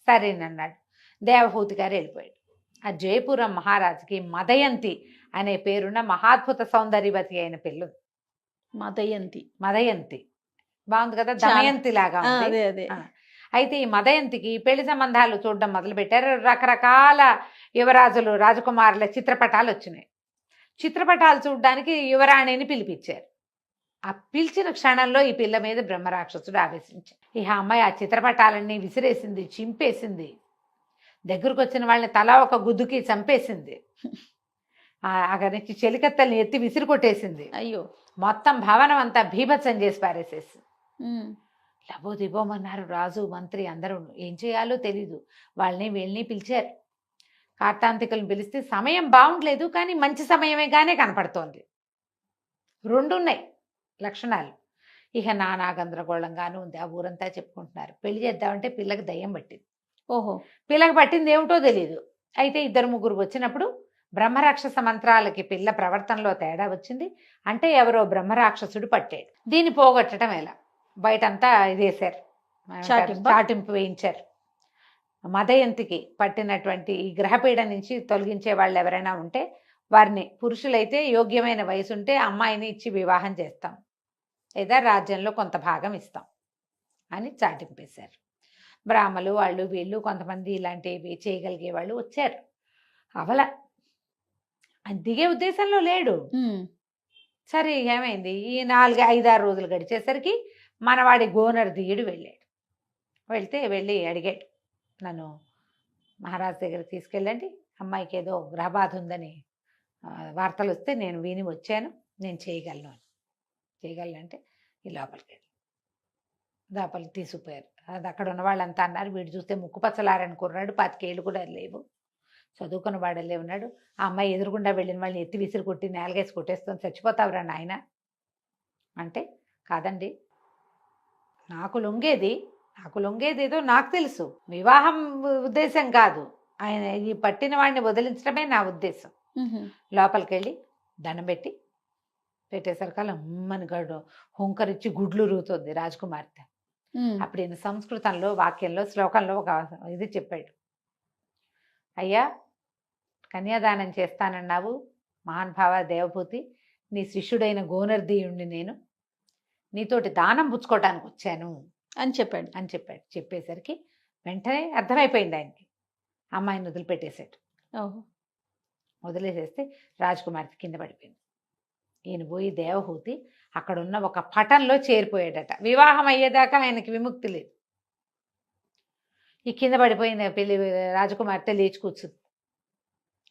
Speaker 2: సరేనన్నాడు. దేవహూతి గారు వెళ్ళిపోయాడు. ఆ జయపురం మహారాజుకి మదయంతి అనే పేరున్న మహాద్భుత సౌందర్యవతి అయిన పిల్ల. మదయంతి బాగుంది కదా, దమయంతి లాగా ఉంది. అయితే ఈ మదయంతికి పెళ్లి సంబంధాలు చూడడం మొదలుపెట్టారు. రకరకాల యువరాజులు రాజకుమారుల చిత్రపటాలు వచ్చినాయి. చిత్రపటాలు చూడడానికి యువరాణిని పిలిపించారు. ఆ పిలిచిన క్షణంలో ఈ పిల్ల మీద బ్రహ్మరాక్షసుడు ఆవేశించాడు. ఇక అమ్మాయి ఆ చిత్రపటాలన్నీ విసిరేసింది, చింపేసింది, దగ్గరకు వచ్చిన వాళ్ళని తలా ఒక గుద్దుకి చంపేసింది. అక్కడి నుంచి చెలికత్తల్ని ఎత్తి విసిరి కొట్టేసింది.
Speaker 1: అయ్యో,
Speaker 2: మొత్తం భవనం అంతా భీభత్సం చేసి పారేసేసి లబోదిబోమన్నారు రాజు మంత్రి అందరూ. ఏం చేయాలో తెలీదు. వాళ్ళని వీళ్ళని పిలిచారు. కార్తాంతికులను పిలిస్తే సమయం బాగుండలేదు, కానీ మంచి సమయమేగానే కనపడుతోంది. రెండున్నాయి లక్షణాలు. ఇక నానా గందరగోళంగానూ ఉంది. ఆ ఊరంతా చెప్పుకుంటున్నారు. పెళ్లి చేద్దామంటే పిల్లకి దయ్యం పట్టింది.
Speaker 1: ఓహో,
Speaker 2: పిల్లకి పట్టింది ఏమిటో తెలియదు. అయితే 2-3 వచ్చినప్పుడు బ్రహ్మరాక్షస మంత్రాలకి పిల్ల ప్రవర్తనలో తేడా వచ్చింది. అంటే ఎవరో బ్రహ్మరాక్షసుడు పట్టాడు. దీన్ని పోగొట్టడం ఎలా? బయటంతా ఇదేశారు, చాటింపు వేయించారు. మదయంతికి పట్టినటువంటి ఈ గ్రహపీడ నుంచి తొలగించే వాళ్ళు ఎవరైనా ఉంటే వారిని, పురుషులైతే యోగ్యమైన వయసు ఉంటే అమ్మాయిని ఇచ్చి వివాహం చేస్తాం, లేదా రాజ్యంలో కొంత భాగం ఇస్తాం అని చాటింపేశారు. బ్రాహ్మలు వాళ్ళు వీళ్ళు కొంతమంది ఇలాంటివి చేయగలిగే వాళ్ళు వచ్చారు. అవల దిగే ఉద్దేశంలో లేడు. సరే, ఏమైంది? ఈ 4-5-6 రోజులు గడిచేసరికి మనవాడి గోనర్ దియుడు వెళ్ళాడు. వెళ్ళి అడిగాడు, నన్ను మహారాజు దగ్గరికి తీసుకెళ్ళండి, అమ్మాయికి ఏదో గ్రహబాధ ఉందని వార్తలు వస్తే నేను విని వచ్చాను, నేను చేయగలను అంటే ఈ లోపలికి తీసుకుపోయారు. అది అక్కడ ఉన్న వాళ్ళంతా అన్నారు, వీడు చూస్తే ముక్కుపచ్చలారని కుర్రాడు, 25 ఏళ్ళు కూడా లేవు, చదువుకున్న వాడలే ఉన్నాడు. ఆ అమ్మాయి ఎదురుగుండా వెళ్ళిన వాళ్ళని ఎత్తి విసిరి కొట్టి నేలగేసి కొట్టేస్తుంది, చచ్చిపోతావురా నాయన అంటే, కాదండి, నాకు లొంగేదేదో నాకు తెలుసు, వివాహం ఉద్దేశం కాదు, ఆయన ఈ పట్టిన వాడిని వదిలించడమే నా ఉద్దేశం. లోపలికి వెళ్ళి దండం పెట్టేసరికల్ అమ్మని గడు హుంకరిచ్చి గుడ్లు రూతుంది రాజకుమార్తె. అప్పుడు ఈయన సంస్కృతంలో వాక్యంలో శ్లోకంలో ఒక ఇది చెప్పాడు, అయ్యా కన్యాదానం చేస్తానన్నావు మహానుభావ దేవభూతి, నీ శిష్యుడైన గోనర్దీయుణ్ణి నేను, నీతోటి దానం పుచ్చుకోవడానికి వచ్చాను
Speaker 1: అని చెప్పాడు.
Speaker 2: చెప్పేసరికి వెంటనే అర్థమైపోయింది ఆయనకి. అమ్మాయిని వదిలిపెట్టేశాడు. వదిలేసేస్తే రాజకుమార్తె కింద పడిపోయింది. ఈయన పోయి దేవహూతి అక్కడున్న ఒక పటంలో చేరిపోయాడట. వివాహం అయ్యేదాకా ఆయనకి విముక్తి లేదు. ఈ కింద పడిపోయిన పెళ్లి రాజకుమార్తె లేచి కూర్చుంది,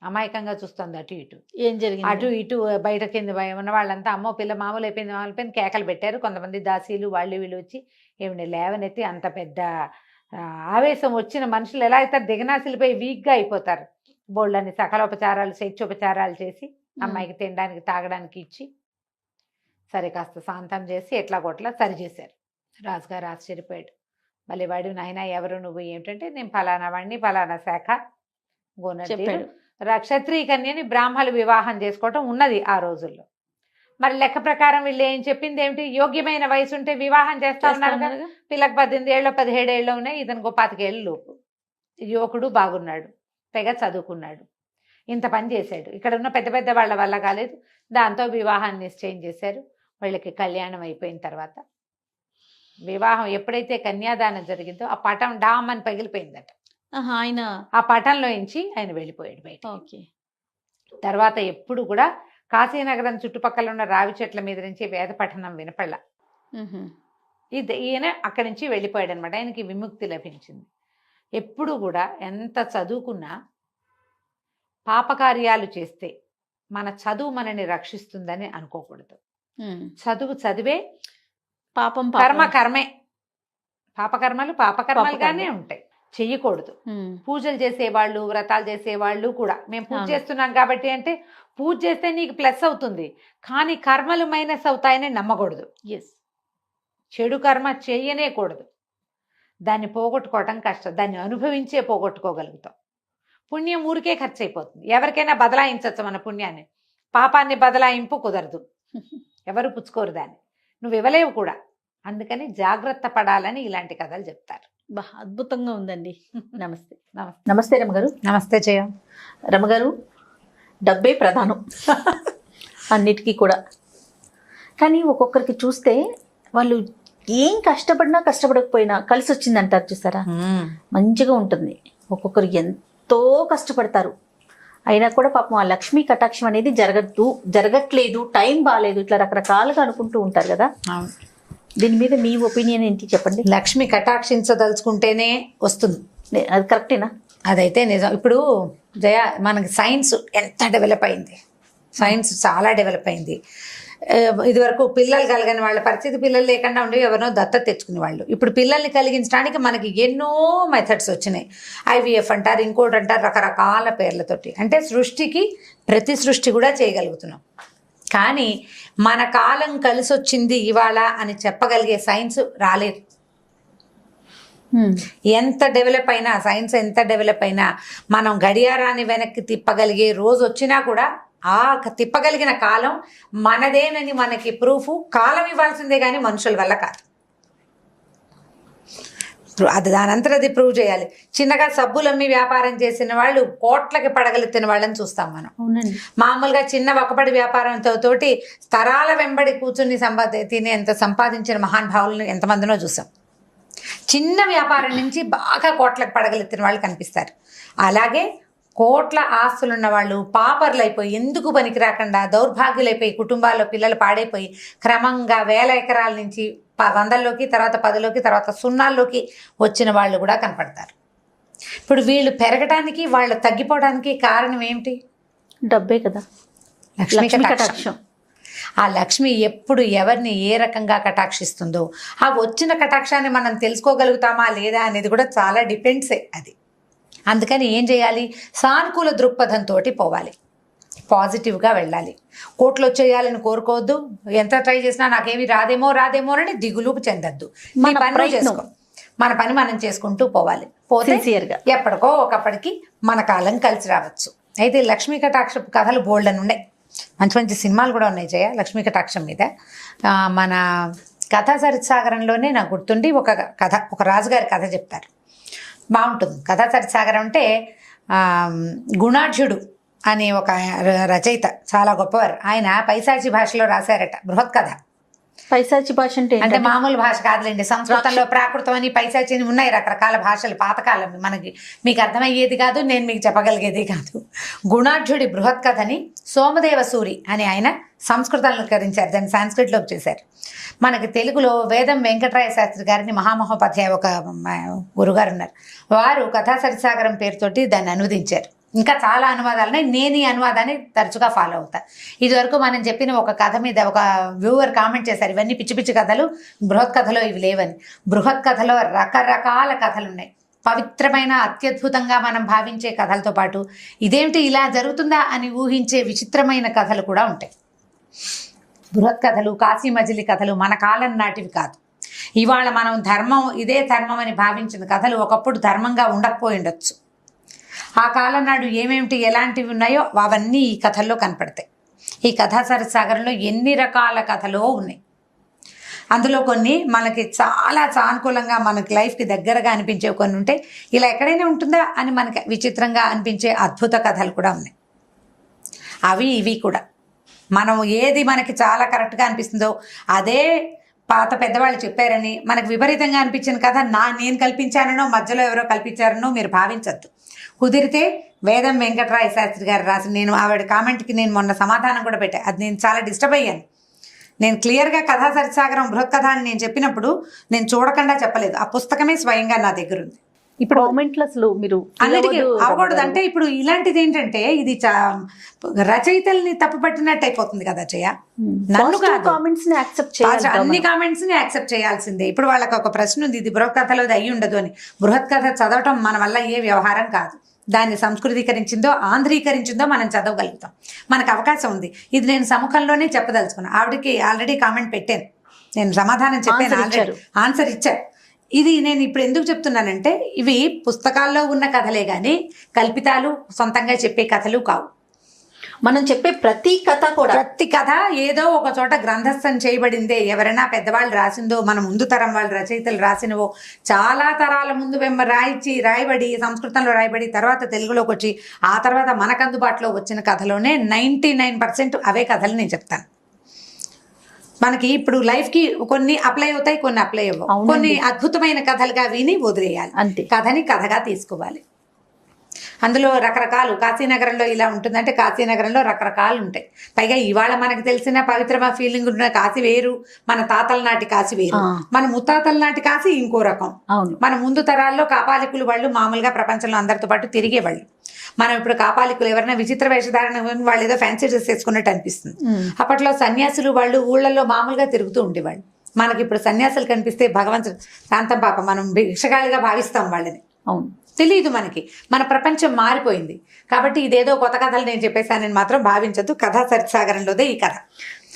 Speaker 2: అమాయకంగా చూస్తుంది అటు ఇటు.
Speaker 1: ఏం జరిగింది?
Speaker 2: అటు ఇటు బయట కింద ఉన్న వాళ్ళంతా అమ్మో పిల్ల మామూలు అయిపోయింది కేకలు పెట్టారు. కొంతమంది దాసీలు వాళ్ళు వీళ్ళు వచ్చి ఏమిటి లేవనెత్తి, అంత పెద్ద ఆవేశం వచ్చిన మనుషులు ఎలా అవుతారు, దిగనాశిలిపోయి వీక్గా అయిపోతారు. బోళ్ళని సకలోపచారాలు శైత్యోపచారాలు చేసి అమ్మాయికి తినడానికి తాగడానికి ఇచ్చి సరే కాస్త శాంతం చేసి ఎట్లా కొట్లా సరిచేశారు. రాజుగారు ఆశ్చర్యపోయాడు. మళ్ళీ వాడు నాయన ఎవరు నువ్వు ఏమిటంటే, నేను ఫలానా వాడిని, ఫలానా శాఖ గోనర్దీయుడు, క్షత్రియ కన్యని బ్రాహ్మలు వివాహం చేసుకోవటం ఉన్నది ఆ రోజుల్లో. మరి లెక్క ప్రకారం వీళ్ళు ఏం చెప్పింది ఏమిటి, యోగ్యమైన వయసు ఉంటే వివాహం చేస్తా ఉన్నారు కదా. పిల్లకి 18 ఏళ్ళు 17 ఏళ్ళు ఉన్నాయి, ఇతనికి 25 ఏళ్ళు లోపు. యువకుడు బాగున్నాడు, పైగా చదువుకున్నాడు, ఇంత పని చేశాడు. ఇక్కడ ఉన్న పెద్ద పెద్ద వాళ్ళ వల్ల కాలేదు, దాంతో వివాహాన్ని నిశ్చయం చేశారు. వాళ్ళకి కళ్యాణం అయిపోయిన తర్వాత వివాహం ఎప్పుడైతే కన్యాదానం జరిగిందో ఆ పటం డామ్ అని పగిలిపోయిందట.
Speaker 1: ఆయన
Speaker 2: ఆ పటంలో నుంచి ఆయన వెళ్ళిపోయాడు బయట. తర్వాత ఎప్పుడు కూడా కాశీనగరం చుట్టుపక్కల ఉన్న రావి చెట్ల మీద నుంచి వేద పఠనం వినపడలా. ఈయన అక్కడి నుంచి వెళ్ళిపోయాడు అనమాట. ఆయనకి విముక్తి లభించింది. ఎప్పుడు కూడా ఎంత చదువుకున్నా పాపకార్యాలు చేస్తే మన చదువు మనని రక్షిస్తుందని అనుకోకూడదు. చదివే పాపం కర్మే, పాపకర్మలుగానే ఉంటాయి, చెయ్యకూడదు. పూజలు చేసేవాళ్ళు, వ్రతాలు చేసేవాళ్ళు కూడా మేము పూజ చేస్తున్నాం కాబట్టి అంటే పూజ చేస్తే నీకు ప్లస్ అవుతుంది, కానీ కర్మలు మైనస్ అవుతాయని నమ్మకూడదు. చెడు కర్మ చెయ్యనే కూడదు. దాన్ని పోగొట్టుకోవటం కష్టం, దాన్ని అనుభవించే పోగొట్టుకోగలుగుతాం. పుణ్యం ఊరికే ఖర్చు అయిపోతుంది. ఎవరికైనా బదలాయించవచ్చు మన పుణ్యాన్ని, పాపాన్ని బదలాయింపు కుదరదు, ఎవరు పుచ్చుకోరు దాన్ని, నువ్వు ఇవ్వలేవు కూడా. అందుకని జాగ్రత్త పడాలని ఇలాంటి కథలు చెప్తారు.
Speaker 1: అద్భుతంగా ఉందండి. నమస్తే. నమస్తే రమగారు.
Speaker 2: నమస్తే జయ.
Speaker 1: రమగారు, డబ్బే ప్రధానం అన్నిటికీ కూడా, కానీ ఒక్కొక్కరికి చూస్తే వాళ్ళు ఏం కష్టపడకపోయినా కలిసి వచ్చిందంటారు చూసారా, మంచిగా ఉంటుంది. ఒక్కొక్కరు ఎంతో కష్టపడతారు, అయినా కూడా పాపం ఆ లక్ష్మీ కటాక్షం అనేది జరగట్లేదు, టైం బాగాలేదు, ఇట్లా రకరకాలుగా అనుకుంటూ ఉంటారు కదా.
Speaker 2: అవును.
Speaker 1: దీని మీద మీ ఒపీనియన్ ఏంటి చెప్పండి.
Speaker 2: లక్ష్మి కటాక్షించదలుచుకుంటేనే వస్తుంది,
Speaker 1: అది కరెక్టేనా?
Speaker 2: అదైతే నిజం. ఇప్పుడు జయ, మనకి సైన్స్ ఎంత డెవలప్ అయింది, సైన్స్ చాలా డెవలప్ అయింది. ఇదివరకు పిల్లలు కలగని వాళ్ళ పరిస్థితి, పిల్లలు లేకుండా ఉండి ఎవరినో దత్తత తెచ్చుకునే వాళ్ళు. ఇప్పుడు పిల్లల్ని కలిగించడానికి మనకి ఎన్నో మెథడ్స్ వచ్చినాయి. IVF అంటారు, ఇంకోటి అంటారు, రకరకాల పేర్లతోటి. అంటే సృష్టికి ప్రతి సృష్టి కూడా చేయగలుగుతున్నాం. కానీ మన కాలం కలిసి వచ్చింది ఇవాళ అని చెప్పగలిగే సైన్స్ రాలేదు. ఎంత డెవలప్ అయినా, సైన్స్ ఎంత డెవలప్ అయినా, మనం గడియారాన్ని వెనక్కి తిప్పగలిగే రోజు వచ్చినా కూడా ఆ తిప్పగలిగిన కాలం మనదేనని మనకి ప్రూఫ్ కాలం ఇవ్వాల్సిందే కానీ మనుషుల వల్ల కాదు. అది దానంతరం అది ప్రూవ్ చేయాలి. చిన్నగా సబ్బులమ్మి వ్యాపారం చేసిన వాళ్ళు కోట్లకి పడగలెత్తిన వాళ్ళని చూస్తాం మనం.
Speaker 1: అవునండి.
Speaker 2: మామూలుగా చిన్న ఒకపడి వ్యాపారంతో తోటి తరాల వెంబడి కూర్చుని తినేంత సంపాదించిన మహానుభావులను ఎంతమందినో చూసాం. చిన్న వ్యాపారం నుంచి బాగా కోట్లకు పడగలెత్తిన వాళ్ళు కనిపిస్తారు. అలాగే కోట్ల ఆస్తులున్న వాళ్ళు పాపర్లు అయిపోయి, ఎందుకు పనికి రాకుండా దౌర్భాగ్యులైపోయి, కుటుంబాల్లో పిల్లలు పాడైపోయి క్రమంగా 1000 ఎకరాల నుంచి 100లోకి, తర్వాత 10లోకి, తర్వాత 0లోకి వచ్చిన వాళ్ళు కూడా కనపడతారు. ఇప్పుడు వీళ్ళు పెరగడానికి, వాళ్ళు తగ్గిపోవడానికి కారణం ఏమిటి?
Speaker 1: డబ్బే కదా,
Speaker 2: లక్ష్మీ కటాక్షం.
Speaker 1: కటాక్షం.
Speaker 2: ఆ లక్ష్మి ఎప్పుడు ఎవరిని ఏ రకంగా కటాక్షిస్తుందో, ఆ వచ్చిన కటాక్షాన్ని మనం తెలుసుకోగలుగుతామా లేదా అనేది కూడా చాలా డిపెండ్సే అది. అందుకని ఏం చేయాలి? సానుకూల దృక్పథంతో పోవాలి, పాజిటివ్గా వెళ్ళాలి. కోట్లు వచ్చేయాలని కోరుకోవద్దు. ఎంత ట్రై చేసినా నాకేమి రాదేమో అని దిగులు చెందద్దు. మన పని చేసుకో, మన పని మనం చేసుకుంటూ పోవాలి. పోతే ఎప్పటికో ఒకప్పటికి మన కాలం కలిసి రావచ్చు. అయితే లక్ష్మీ కటాక్ష కథలు బోల్డ్ అని ఉన్నాయి, మంచి మంచి సినిమాలు కూడా ఉన్నాయి జయ లక్ష్మీ కటాక్షం మీద. మన కథా సరిత్సాగరంలోనే నాకు గుర్తుండి ఒక కథ, ఒక రాజుగారి కథ చెప్తారు, బాగుంటుంది. కథా సరిత్సాగరం అంటే గుణాఢ్యుడు అనే ఒక రచయిత, చాలా గొప్పవారు. ఆయన పైశాచి భాషలో రాశారట బృహత్ కథ.
Speaker 1: పైశాచి భాష అంటే
Speaker 2: మామూలు భాష కాదులేండి. సంస్కృతంలో ప్రాకృతం అని, పైశాచి అని ఉన్నాయి, రకరకాల భాషలు, పాతకాలం. మనకి మీకు అర్థమయ్యేది కాదు, నేను మీకు చెప్పగలిగేది కాదు. గుణాఢ్యుడి బృహత్ కథని సోమదేవ సూరి అని ఆయన సంస్కృతంకరించారు, దాన్ని సాంస్క్రిట్లోకి చేశారు. మనకి తెలుగులో వేదం వెంకటరాయ శాస్త్రి గారిని మహామహోపాధ్యాయ ఒక గురుగారు ఉన్నారు, వారు కథా సరిసాగరం పేరుతోటి దాన్ని అనువదించారు. ఇంకా చాలా అనువాదాలున్నాయి. నేను ఈ అనువాదాన్ని తరచుగా ఫాలో అవుతా. ఇదివరకు మనం చెప్పిన ఒక కథ మీద ఒక వ్యూవర్ కామెంట్ చేశారు, ఇవన్నీ పిచ్చి పిచ్చి కథలు, బృహత్ కథలో ఇవి లేవని. బృహత్ కథలో రకరకాల కథలు ఉన్నాయి. పవిత్రమైన, అత్యద్భుతంగా మనం భావించే కథలతో పాటు ఇదేమిటి ఇలా జరుగుతుందా అని ఊహించే విచిత్రమైన కథలు కూడా ఉంటాయి. బృహత్ కథలు, కాశీ మజిలీ కథలు మన కాలం నాటివి కాదు. ఇవాళ మనం ధర్మం, ఇదే ధర్మం అని భావించిన కథలు ఒకప్పుడు ధర్మంగా ఉండకపోయి ఉండొచ్చు. ఆ కాలం నాడు ఏమేమిటి, ఎలాంటివి ఉన్నాయో అవన్నీ ఈ కథల్లో కనపడతాయి. ఈ కథా సరిసాగరంలో ఎన్ని రకాల కథలో ఉన్నాయి. అందులో కొన్ని మనకి చాలా సానుకూలంగా, మనకి లైఫ్కి దగ్గరగా అనిపించేవి కొన్ని ఉంటాయి. ఇలా ఎక్కడైనా ఉంటుందా అని మనకి విచిత్రంగా అనిపించే అద్భుత కథలు కూడా ఉన్నాయి. అవి ఇవి కూడా మనం ఏది మనకి చాలా కరెక్ట్గా అనిపిస్తుందో అదే పాత పెద్దవాళ్ళు చెప్పారని మనకు విపరీతంగా అనిపించిన కథ నేను కల్పించానో మధ్యలో ఎవరో కల్పించారనో మీరు భావించద్దు. కుదిరితే వేదం వెంకటరాయ శాస్త్రి గారు రాసి, నేను ఆవిడ కామెంట్కి నేను మొన్న సమాధానం కూడా పెట్టాను, అది నేను చాలా డిస్టర్బ్ అయ్యాను. నేను క్లియర్గా కథా సరిసాగరం బృహత్ కథ అని నేను చెప్పినప్పుడు నేను చూడకుండా చెప్పలేదు, ఆ పుస్తకమే స్వయంగా నా దగ్గర ఉంది.
Speaker 1: ఇప్పుడు కామెంట్లు అసలు మీరు
Speaker 2: అన్నిటికీ అవ్వకూడదు. అంటే ఇప్పుడు ఇలాంటిది ఏంటంటే ఇది రచయితల్ని తప్పు పట్టినట్టు అయిపోతుంది కదా జయ. నన్ను
Speaker 1: కామెంట్స్ ని యాక్సెప్ట్ చేయాలి,
Speaker 2: అన్ని కామెంట్స్ ని యాక్సెప్ట్ చేయాల్సిందే. ఇప్పుడు వాళ్ళకి ఒక ప్రశ్న ఉంది, ఇది బృహత్ కథలో అయ్యి ఉండదు అని. బృహత్ కథ చదవటం మన వల్ల ఏ వ్యవహారం కాదు. దాన్ని సంస్కృతీకరించిందో ఆంధ్రీకరించిందో మనం చదవగలుగుతాం, మనకు అవకాశం ఉంది. ఇది నేను సముఖంలోనే చెప్పదలుచుకున్నాను. ఆవిడకి ఆల్రెడీ కామెంట్ పెట్టాను, నేను సమాధానం చెప్పాను, ఆల్రెడీ ఆన్సర్ ఇచ్చాను. ఇది నేను ఇప్పుడు ఎందుకు చెప్తున్నానంటే ఇవి పుస్తకాల్లో ఉన్న కథలే కానీ కల్పితాలు, సొంతంగా చెప్పే కథలు కావు.
Speaker 1: మనం చెప్పే ప్రతి కథ కూడా,
Speaker 2: ప్రతి కథ ఏదో ఒక చోట గ్రంథస్థం చేయబడిందే. ఎవరైనా పెద్దవాళ్ళు రాసిందో, మన ముందు తరం వాళ్ళు రచయితలు రాసినవో, చాలా తరాల ముందు రాయబడి సంస్కృతంలో రాయబడి తర్వాత తెలుగులోకి వచ్చి ఆ తర్వాత మనకు అందుబాటులో వచ్చిన కథలోనే 99% అవే కథలు నేను చెప్తాను. మనకి ఇప్పుడు లైఫ్కి కొన్ని అప్లై అవుతాయి, కొన్ని అప్లై అవ్వవు. కొన్ని అద్భుతమైన కథలుగా విని వదిలేయాలి, అంతే. కథని కథగా తీసుకోవాలి. అందులో రకరకాలు, కాశీనగరంలో ఇలా ఉంటుందంటే కాశీనగరంలో రకరకాలు ఉంటాయి. పైగా ఇవాళ మనకు తెలిసిన పవిత్రమ ఫీలింగ్ ఉన్న కాశీ వేరు, మన తాతల నాటి కాశీ వేరు, మన ముత్తాతల నాటి కాశీ ఇంకో రకం.
Speaker 1: అవును,
Speaker 2: మన ముందు తరాల్లో కాపాలికులు వాళ్ళు మామూలుగా ప్రపంచంలో అందరితో పాటు తిరిగేవాళ్ళు. మనం ఇప్పుడు కాపాలికులు ఎవరైనా విచిత్ర వేషధారణ వాళ్ళు ఏదో ఫ్యాన్సీ డ్రెస్ వేసుకున్నట్టు అనిపిస్తుంది. అప్పట్లో సన్యాసులు వాళ్ళు ఊళ్ళల్లో మామూలుగా తిరుగుతూ ఉండేవాళ్ళు. మనకి ఇప్పుడు సన్యాసులు కనిపిస్తే భగవంతుడు శాంతం పాప మనం భిక్షగాళ్ళుగా భావిస్తాం వాళ్ళని.
Speaker 1: అవును,
Speaker 2: తెలియదు మనకి, మన ప్రపంచం మారిపోయింది. కాబట్టి ఇదేదో కొత్త కథలు నేను చెప్పేశానని మాత్రం భావించద్దు. కథా సరిసాగరంలోదే ఈ కథ.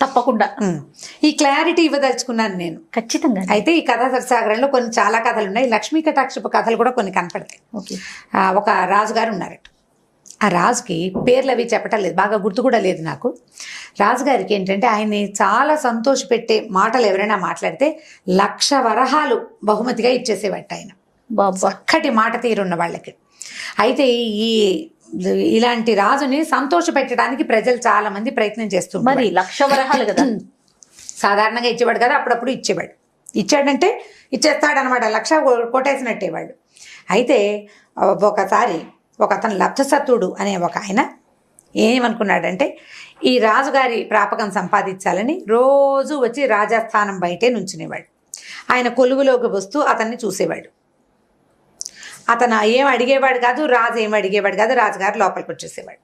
Speaker 1: తప్పకుండా
Speaker 2: ఈ క్లారిటీ ఇవ్వదలుచుకున్నాను నేను
Speaker 1: ఖచ్చితంగా.
Speaker 2: అయితే ఈ కథా సరిసాగరంలో కొన్ని చాలా కథలు ఉన్నాయి. లక్ష్మీ కటాక్షపు కథలు కూడా కొన్ని కనపడతాయి. ఒక రాజుగారు ఉన్నారట. ఆ రాజుకి పేర్లు అవి చెప్పటం లేదు, బాగా గుర్తు కూడా లేదు నాకు. రాజుగారికి ఏంటంటే ఆయన్ని చాలా సంతోషపెట్టే మాటలు ఎవరైనా మాట్లాడితే 1,00,000 వరహాలు బహుమతిగా ఇచ్చేసేవాట ఆయన. చక్కటి మాట తీరున్న వాళ్ళకి. అయితే ఇలాంటి రాజుని సంతోష పెట్టడానికి ప్రజలు చాలా మంది ప్రయత్నం చేస్తున్నారు.
Speaker 1: మరి 1,00,000 వరహాలు కదా,
Speaker 2: సాధారణంగా ఇచ్చేవాడు కదా, అప్పుడప్పుడు ఇచ్చేవాడు. ఇచ్చాడంటే ఇచ్చేస్తాడనమాట, 1,00,000 కొట్టేసినట్టే వాళ్ళు. అయితే ఒకసారి ఒక అతను లబ్ధసత్తుడు అనే ఒక ఆయన ఏమనుకున్నాడంటే ఈ రాజుగారి ప్రాపకం సంపాదించాలని రోజు వచ్చి రాజస్థానం బయటే నుంచునేవాడు. ఆయన కొలువులోకి వస్తూ అతన్ని చూసేవాడు. అతను ఏం అడిగేవాడు కాదు, రాజు ఏం అడిగేవాడు కాదు, రాజుగారు లోపలికి వచ్చేసేవాడు.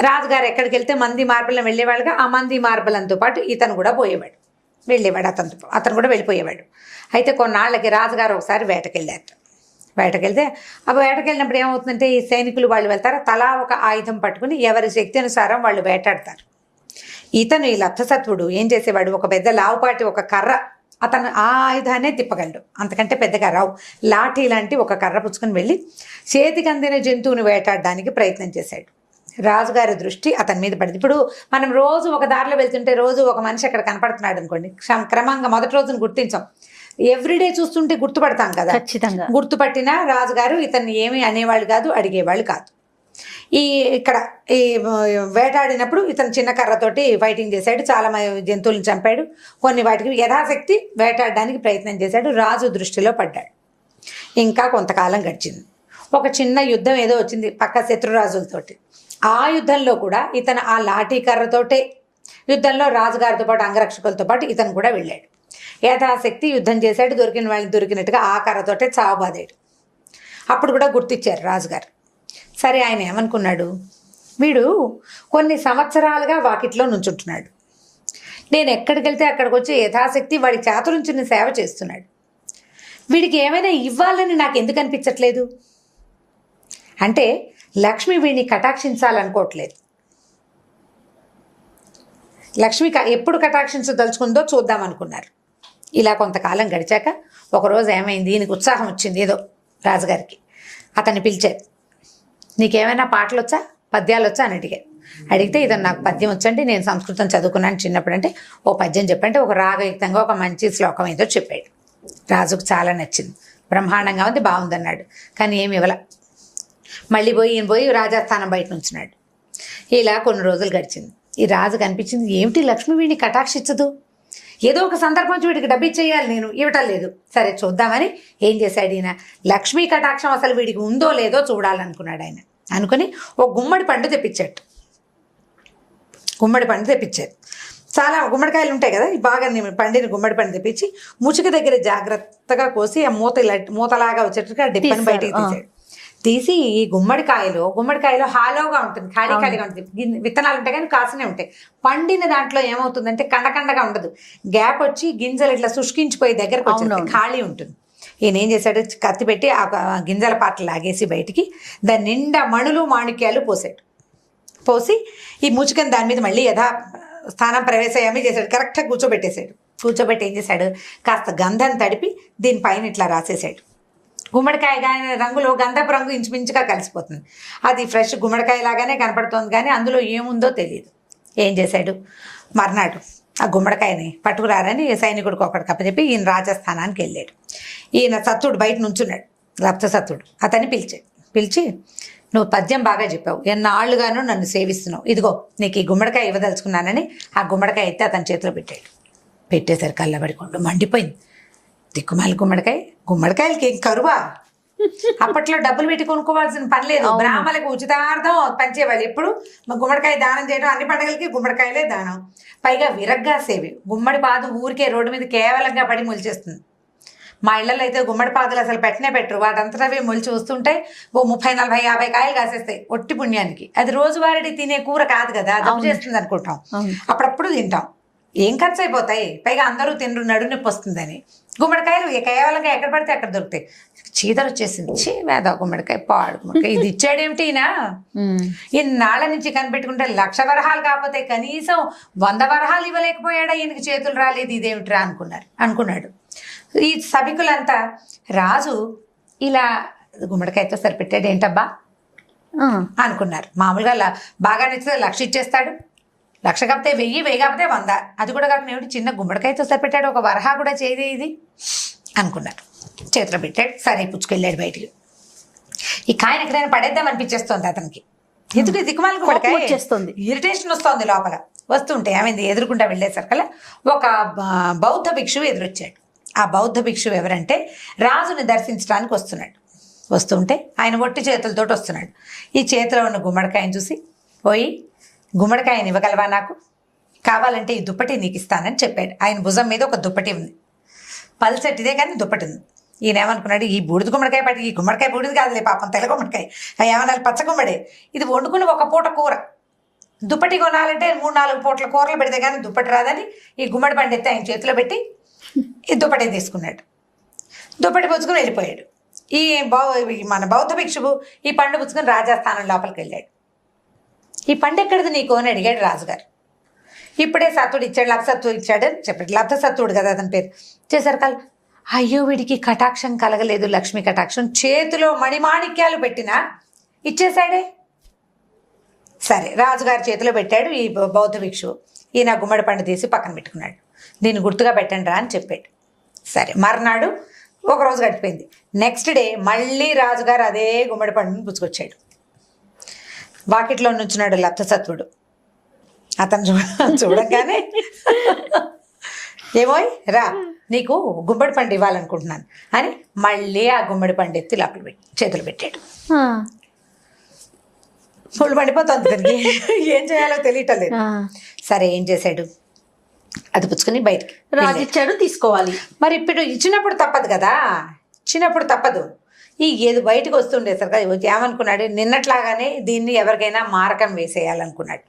Speaker 2: రాజుగారు ఎక్కడికి వెళ్తే మంది మార్బలం వెళ్ళేవాడుగా, ఆ మంది మార్బలంతో పాటు ఇతను కూడా పోయేవాడు, వెళ్ళేవాడు. అతను కూడా వెళ్ళిపోయేవాడు. అయితే కొన్నాళ్ళకి రాజుగారు ఒకసారి వేటకెళ్ళారు. వేటకెళ్తే ఆ వేటకెళ్ళినప్పుడు ఏమవుతుందంటే ఈ సైనికులు వాళ్ళు వెళ్తారు, తలా ఒక ఆయుధం పట్టుకుని ఎవరి శక్తి అనుసారం వాళ్ళు వేటాడతారు. ఇతను ఈ లబ్ధసత్వుడు ఏం చేసేవాడు, ఒక పెద్ద లావుపాటి ఒక కర్ర, అతను ఆ ఆయుధాన్నే తిప్పగలడు, అంతకంటే పెద్దగా రావు. లాఠీ లాంటి ఒక కర్ర పుచ్చుకొని వెళ్ళి చేతికి అందిన జంతువుని వేటాడడానికి ప్రయత్నం చేశాడు. రాజుగారి దృష్టి అతని మీద పడింది. ఇప్పుడు మనం రోజు ఒక దారిలో వెళ్తుంటే రోజు ఒక మనిషి అక్కడ కనపడుతున్నాడు అనుకోండి, క్రమంగా మొదటి రోజును గుర్తించాం, ఎవ్రీడే చూస్తుంటే గుర్తుపడతాం కదా.
Speaker 1: ఖచ్చితంగా
Speaker 2: గుర్తుపట్టినా రాజుగారు ఇతన్ని ఏమీ అనేవాళ్ళు కాదు, అడిగేవాళ్ళు కాదు. ఇక్కడ వేటాడినప్పుడు ఇతను చిన్న కర్రతోటి ఫైటింగ్ చేశాడు, చాలా జంతువులను చంపాడు, కొన్ని వాటికి యథాశక్తి వేటాడడానికి ప్రయత్నం చేశాడు. రాజు దృష్టిలో పడ్డాడు. ఇంకా కొంతకాలం గడిచింది. ఒక చిన్న యుద్ధం ఏదో వచ్చింది పక్క శత్రురాజులతోటి. ఆ యుద్ధంలో కూడా ఇతను ఆ లాఠీ కర్రతోటే యుద్ధంలో రాజుగారితో పాటు అంగరక్షకులతో పాటు ఇతను కూడా వెళ్ళాడు. యథాశక్తి యుద్ధం చేశాడు, దొరికిన వాళ్ళని దొరికినట్టుగా ఆ కర్రతోటే చావబాదాడు. అప్పుడు కూడా గుర్తిచ్చారు రాజుగారు. సరే, ఆయన ఏమనుకున్నాడు, వీడు కొన్ని సంవత్సరాలుగా వాకిట్లో నుంచుంటున్నాడు, నేను ఎక్కడికి వెళ్తే అక్కడికి వచ్చి యథాశక్తి వాడి చాతురుంచుని సేవ చేస్తున్నాడు, వీడికి ఏమైనా ఇవ్వాలని నాకు ఎందుకు అనిపించట్లేదు అంటే లక్ష్మి వీడిని కటాక్షించాలనుకోవట్లేదు. లక్ష్మి ఎప్పుడు కటాక్షించదలుచుకుందో చూద్దాం అనుకున్నారు. ఇలా కొంతకాలం గడిచాక ఒకరోజు ఏమైంది, ఈయనకు ఉత్సాహం వచ్చింది ఏదో రాజుగారికి. అతన్ని పిలిచారు, నీకేమైనా పాటలు వచ్చా, పద్యాలు వచ్చా అని అడిగారు. అడిగితే ఇతను నాకు పద్యం వచ్చండి, నేను సంస్కృతం చదువుకున్నాను చిన్నప్పుడు అంటే ఓ పద్యం చెప్పంటే ఒక రాగయుక్తంగా ఒక మంచి శ్లోకం ఏదో చెప్పాడు. రాజుకు చాలా నచ్చింది, బ్రహ్మాండంగా ఉంది, బాగుందన్నాడు. కానీ ఏమి ఇవ్వల. మళ్ళీ ఈయన పోయి రాజస్థానం బయట నుంచున్నాడు. ఇలా కొన్ని రోజులు గడిచింది. ఈ రాజు కనిపించింది, ఏమిటి లక్ష్మి వీడిని కటాక్షించదు, ఏదో ఒక సందర్భం వీడికి డబ్బు ఇచ్చేయాలి, నేను ఇవ్వటం లేదు. సరే చూద్దామని ఏం చేశాడు ఈయన, లక్ష్మీ కటాక్షం అసలు వీడికి ఉందో లేదో చూడాలనుకున్నాడు. ఆయన అనుకుని ఓ గుమ్మడి పండు తెప్పించాడు. గుమ్మడి పండు తెప్పించారు. చాలా గుమ్మడికాయలు ఉంటాయి కదా, బాగా పండిన గుమ్మడి పండు తెప్పించి ముచుక దగ్గర జాగ్రత్తగా కోసి ఆ మూతలాగా వచ్చేట్టుగా డిప్పని బయటికి తీసాడు. తీసి ఈ గుమ్మడికాయలో హాలోగా ఉంటుంది, ఖాళీగా ఉంటుంది, విత్తనాలు ఉంటాయి కానీ కాసునే ఉంటాయి. పండిన దాంట్లో ఏమవుతుందంటే కండగా ఉండదు, గ్యాప్ వచ్చి గింజలు ఇట్లా శుష్కించిపోయి దగ్గరకు వచ్చేది, ఖాళీ ఉంటుంది. ఈయన ఏం చేశాడు, కత్తి పెట్టి ఆ గింజల పాటలు లాగేసి బయటికి దాని నిండా మణులు మాణిక్యాలు పోసాడు. పోసి ఈ ముచుకని దాని మీద మళ్ళీ స్థానం ప్రవేశయామి చేశాడు, కరెక్ట్గా కూర్చోబెట్టేశాడు. కూర్చోబెట్టి ఏం చేశాడు, కాస్త గంధం తడిపి దీనిపైన ఇట్లా రాసేసాడు. గుమ్మడికాయ కానీ రంగులో గంధపు రంగు ఇంచుమించుగా కలిసిపోతుంది, అది ఫ్రెష్ గుమ్మడికాయ లాగానే కనపడుతుంది కానీ అందులో ఏముందో తెలియదు. ఏం చేశాడు, మర్నాడు ఆ గుమ్మడికాయని పట్టుకురారని సైనికుడికి ఒకటి కప్పచెప్పి ఈయన రాజస్థానానికి వెళ్ళాడు. ఈయన సత్తుడు బయట నుంచున్నాడు, లబ్ధసత్తుడు. అతన్ని పిలిచి నువ్వు పద్యం బాగా చెప్పావు, ఎన్నాళ్ళుగానో నన్ను సేవిస్తున్నావు, ఇదిగో నీకు ఈ గుమ్మడికాయ ఇవ్వదలుచుకున్నానని ఆ గుమ్మడికాయ అయితే అతని చేతిలో పెట్టాడు. పెట్టేసరికి కళ్ళబడి కొండ మండిపోయింది. దిక్కుమాలి గుమ్మడికాయలకి ఏం కరువా, అప్పట్లో డబ్బులు పెట్టి కొనుక్కోవాల్సిన పని లేదు.
Speaker 1: అవును.
Speaker 2: బ్రాహ్మణులకు ఉచితార్థం పంచేవాళ్ళు. ఎప్పుడు గుమ్మడికాయ దానం చేయడం, అన్ని పండుగలకి గుమ్మడికాయలే దానం. పైగా విరగ్గా సేవి. గుమ్మడి పాదు ఊరికే రోడ్డు మీద కేవలంగా పడి మొలిచేస్తుంది. మా ఇళ్లలో అయితే గుమ్మడి పాదులు అసలు పెట్టనే పెట్టరు. వాటంతటవే మొలిచి వస్తుంటాయి. ఓ 30, 40, 50 కాయలు కాసేస్తాయి ఒట్టి పుణ్యానికి. అది రోజువారీ తినే కూర కాదు కదా, జబ్బు చేస్తుంది అనుకుంటాం.
Speaker 1: అవును.
Speaker 2: అప్పుడప్పుడు తింటాం. ఏం ఖర్చు అయిపోతాయి, పైగా అందరూ తినరు, నడునొప్పి వస్తుందని. గుమ్మడికాయలు కేవలంగా ఎక్కడ పడితే అక్కడ దొరుకుతాయి. చీదర వచ్చేసింది. వేద గుమ్మడికాయ, పాడు గుమ్మడికాయ, ఇది ఇచ్చాడేమిటి ఈయన? ఇన్నాళ్ళ నుంచి కనిపెట్టుకుంటే 1,00,000 వరహాలు కాకపోతే కనీసం 100 వరహాలు ఇవ్వలేకపోయాడా, ఈయనకి చేతులు రాలేదు, ఇదేమిట్రా అనుకున్నాడు. ఈ సభికులంతా రాజు ఇలా గుమ్మడికాయతో సరిపెట్టాడు ఏంటబ్బా అనుకున్నారు. మామూలుగా బాగా నచ్చితే 1,00,000 ఇచ్చేస్తాడు. 1,00,000 కాకపోతే 1000 కాకపోతే 100. అది కూడా కాకుండా ఏమిటి చిన్న గుమ్మడికాయతో సరిపెట్టాడు, ఒక వరహా కూడా చేయదే ఇది అనుకున్నారు. చేతిలో పెట్టాడు. సరే పుచ్చుకెళ్ళాడు బయటికి. ఈ కాయను ఎక్కడైనా పడేద్దాం అనిపించేస్తుంది అతనికి. ఎందుకు దిక్కుమాల గుమ్మడికాయ
Speaker 1: వచ్చేస్తుంది,
Speaker 2: ఇరిటేషన్ వస్తుంది లోపల. వస్తుంటే ఏమైంది, ఎదురుకుండా వెళ్ళేసరికల్లా ఒక బౌద్ధ భిక్షువు ఎదురొచ్చాడు. ఆ బౌద్ధ భిక్షువు ఎవరంటే రాజుని దర్శించడానికి వస్తుంటే ఆయన ఒట్టి చేతులతోటి వస్తున్నాడు. ఈ చేతిలో ఉన్న గుమ్మడికాయని చూసి, పోయి గుమ్మడికాయని ఇవ్వగలవా, నాకు కావాలంటే ఈ దుప్పటి నీకు ఇస్తానని చెప్పాడు. ఆయన భుజం మీద ఒక దుప్పటి ఉంది, పల్సెట్టిదే కానీ దుప్పటి ఉంది. ఈయన ఏమనుకున్నాడు, ఈ బూడిద గుమ్మడికాయ పట్టి, ఈ గుమ్మడికాయ బూడిది కాదులే పాపం, తెల్ల గుమ్మడికాయ, ఏమన్నా పచ్చ గుమ్మడే, ఇది వండుకుని ఒక పూట కూర, దుప్పటి కొనాలంటే 3-4 పూటల కూరలు పెడితే కానీ దుప్పటి రాదని ఈ గుమ్మడి పండు ఎత్తి ఆయన చేతిలో పెట్టి ఈ దుప్పటి తీసుకున్నాడు. దుప్పటి పుచ్చుకుని వెళ్ళిపోయాడు. మన బౌద్ధ భిక్షువు ఈ పండు పుచ్చుకుని రాజాస్థానం లోపలికి వెళ్ళాడు. ఈ పండు ఎక్కడిది నీకు అని అడిగాడు రాజుగారు. ఇప్పుడే సత్తుడు ఇచ్చాడు, లబ్ధసత్తుడు ఇచ్చాడు అని చెప్పాడు. లబ్ధసత్తుడు కదా అతని పేరు. చేసరికల్ అయ్యో వీడికి కటాక్షం కలగలేదు, లక్ష్మీ కటాక్షం. చేతిలో మణిమాణిక్యాలు పెట్టినా ఇచ్చేశాడే. సరే రాజుగారి చేతిలో పెట్టాడు ఈ బౌద్ధ భిక్షువు. ఈయన గుమ్మడి పండు తీసి పక్కన పెట్టుకున్నాడు. దీన్ని గుర్తుగా పెట్టండి రా అని చెప్పాడు. సరే మర్నాడు ఒకరోజు గడిపోయింది. నెక్స్ట్ డే మళ్ళీ రాజుగారు అదే గుమ్మడి పండుని పుచ్చుకొచ్చాడు. వాకిట్లో నుంచున్నాడు లబ్ధసత్వుడు. అతను చూడగానే ఏమోయ్ రా, నీకు గుమ్మడి పండు ఇవ్వాలనుకుంటున్నాను అని మళ్ళీ ఆ గుమ్మడి పండు ఎత్తి లోపల చేతులు పెట్టాడు. ఫుల్ మండిపోతుంది దానికి, ఏం చేయాలో తెలియటలేదు. సరే ఏం చేశాడు, అది పుచ్చుకొని బయటికి
Speaker 1: రాజు ఇచ్చాడు, తీసుకోవాలి.
Speaker 2: మరి ఇప్పుడు ఇచ్చినప్పుడు తప్పదు కదా, ఇచ్చినప్పుడు తప్పదు. ఏది బయటకు వస్తుండే సార్ కదా, ఏమనుకున్నాడు, నిన్నట్లాగానే దీన్ని ఎవరికైనా మారకం వేసేయాలనుకున్నాడు.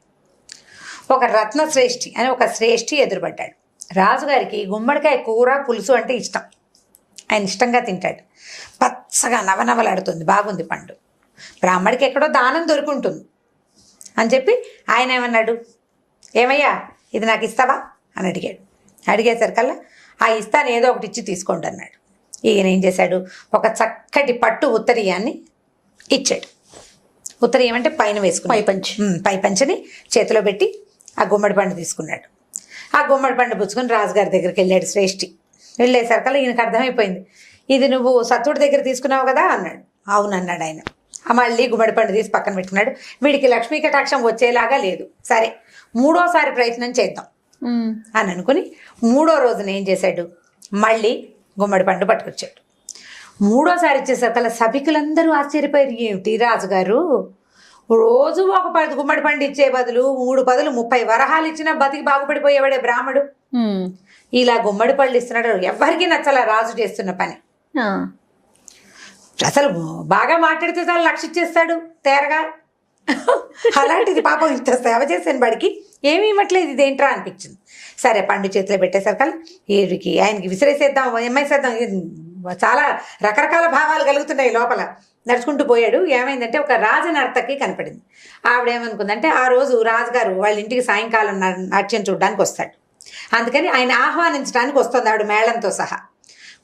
Speaker 2: ఒక రత్నశ్రేష్ఠి అని ఒక శ్రేష్ఠి ఎదురుపడ్డాడు. రాజుగారికి గుమ్మడికాయ కూర పులుసు అంటే ఇష్టం, ఆయన ఇష్టంగా తింటాడు. పచ్చగా నవనవలాడుతుంది, బాగుంది పండు. బ్రాహ్మడికి ఎక్కడో దానం దొరుకుంటుంది అని చెప్పి ఆయన ఏమన్నాడు, ఏమయ్యా ఇది నాకు ఇస్తావా అని అడిగాడు. అడిగేసరికల్లా ఆ ఇస్తాను, ఏదో ఒకటి ఇచ్చి తీసుకోండి అన్నాడు. ఈయన ఏం చేశాడు, ఒక చక్కటి పట్టు ఉత్తరీయాన్ని ఇచ్చాడు. ఉత్తరీయం అంటే పైన వేసుకుని పై పంచని చేతిలో పెట్టి ఆ గుమ్మడి పండు తీసుకున్నాడు. ఆ గుమ్మడి పండు పుచ్చుకొని రాజుగారి దగ్గరికి వెళ్ళాడు శ్రేష్ఠి. వెళ్ళేసరికల్లా ఈయనకు అర్థమైపోయింది, ఇది నువ్వు సత్తుడి దగ్గర తీసుకున్నావు కదా అన్నాడు. అవునన్నాడు ఆయన. మళ్ళీ గుమ్మడి పండు తీసి పక్కన పెట్టుకున్నాడు. వీడికి లక్ష్మీ కటాక్షం వచ్చేలాగా లేదు, సరే 3వ ప్రయత్నం చేద్దాం అని అనుకుని 3వ రోజున ఏం చేశాడు, మళ్ళీ గుమ్మడి పండు పట్టుకొచ్చాడు. 3వ ఇచ్చేసరికల్లా సభికులందరూ ఆశ్చర్యపోయారు, ఏమిటి రాజుగారు రోజు ఒక 10 గుమ్మడి పండు ఇచ్చే బదులు 3 బదులు 30 వరహాలు ఇచ్చినా బతికి బాగుపడిపోయేవాడే బ్రాహ్మడు. ఇలా గుమ్మడి పళ్ళు ఇస్తున్నాడు. ఎవరికి నచ్చల రాజు చేస్తున్న పని. అసలు బాగా మాట్లాడితే చాలా 1,00,000 ఇచ్చేస్తాడు తేరగా. అలాంటిది పాపం ఇంత సేవ చేశాను వాడికి ఏమీ ఇవ్వట్లేదు, ఇదేంట్రా అనిపించింది. సరే పండు చేతిలో పెట్టేసరికల్లా వీడికి ఆయనకి విసిరేసేద్దాం, ఎమ్మేసేద్దాం, చాలా రకరకాల భావాలు కలుగుతున్నాయి లోపల. నడుచుకుంటూ పోయాడు. ఏమైందంటే ఒక రాజనర్తకి కనపడింది. ఆవిడేమనుకుందంటే ఆ రోజు రాజుగారు వాళ్ళ ఇంటికి సాయంకాలం నాట్యం చూడడానికి వస్తాడు, అందుకని ఆయన ఆహ్వానించడానికి వస్తుంది ఆవిడ మేళంతో సహా.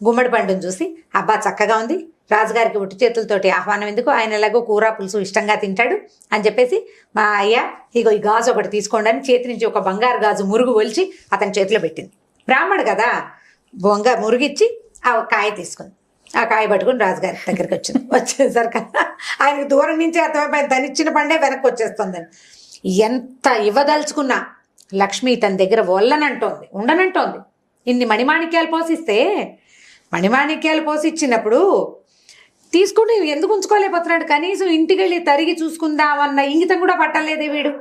Speaker 2: గుమ్మడి పండుని చూసి అబ్బా చక్కగా ఉంది, రాజుగారికి ఉట్టి చేతులతోటి ఆహ్వానం ఎందుకు, ఆయన ఎలాగో కూర పులుసు ఇష్టంగా తింటాడు అని చెప్పేసి, మా అయ్యా ఇగో ఈ గాజు ఒకటి తీసుకోండి అని చేతి నుంచి ఒక బంగారు గాజు మురుగు ఒలిచి అతని చేతిలో పెట్టింది. బ్రాహ్మడు కదా, మురుగిచ్చి ఆ కాయ తీసుకుంది. ఆ కాయ పట్టుకుని రాజుగారి దగ్గరికి వచ్చింది. వచ్చేసరికల్లా ఆయనకు దూరం నుంచి అర్థమైపోయింది తనిచ్చిన పండే వెనక్కి వచ్చేస్తుందని. ఎంత ఇవ్వదలుచుకున్నా లక్ష్మి తన దగ్గర వల్లనంటోంది, ఉండనంటోంది. ఇన్ని మణిమాణిక్యాలు పోసిస్తే, మణిమాణిక్యాలు పోసి ఇచ్చినప్పుడు తీసుకుంటే ఎందుకు ఉంచుకోలేకపోతున్నాడు? కనీసం ఇంటికి వెళ్ళి తరిగి చూసుకుందామన్న ఇంగితం కూడా పట్టలేదే వీడు.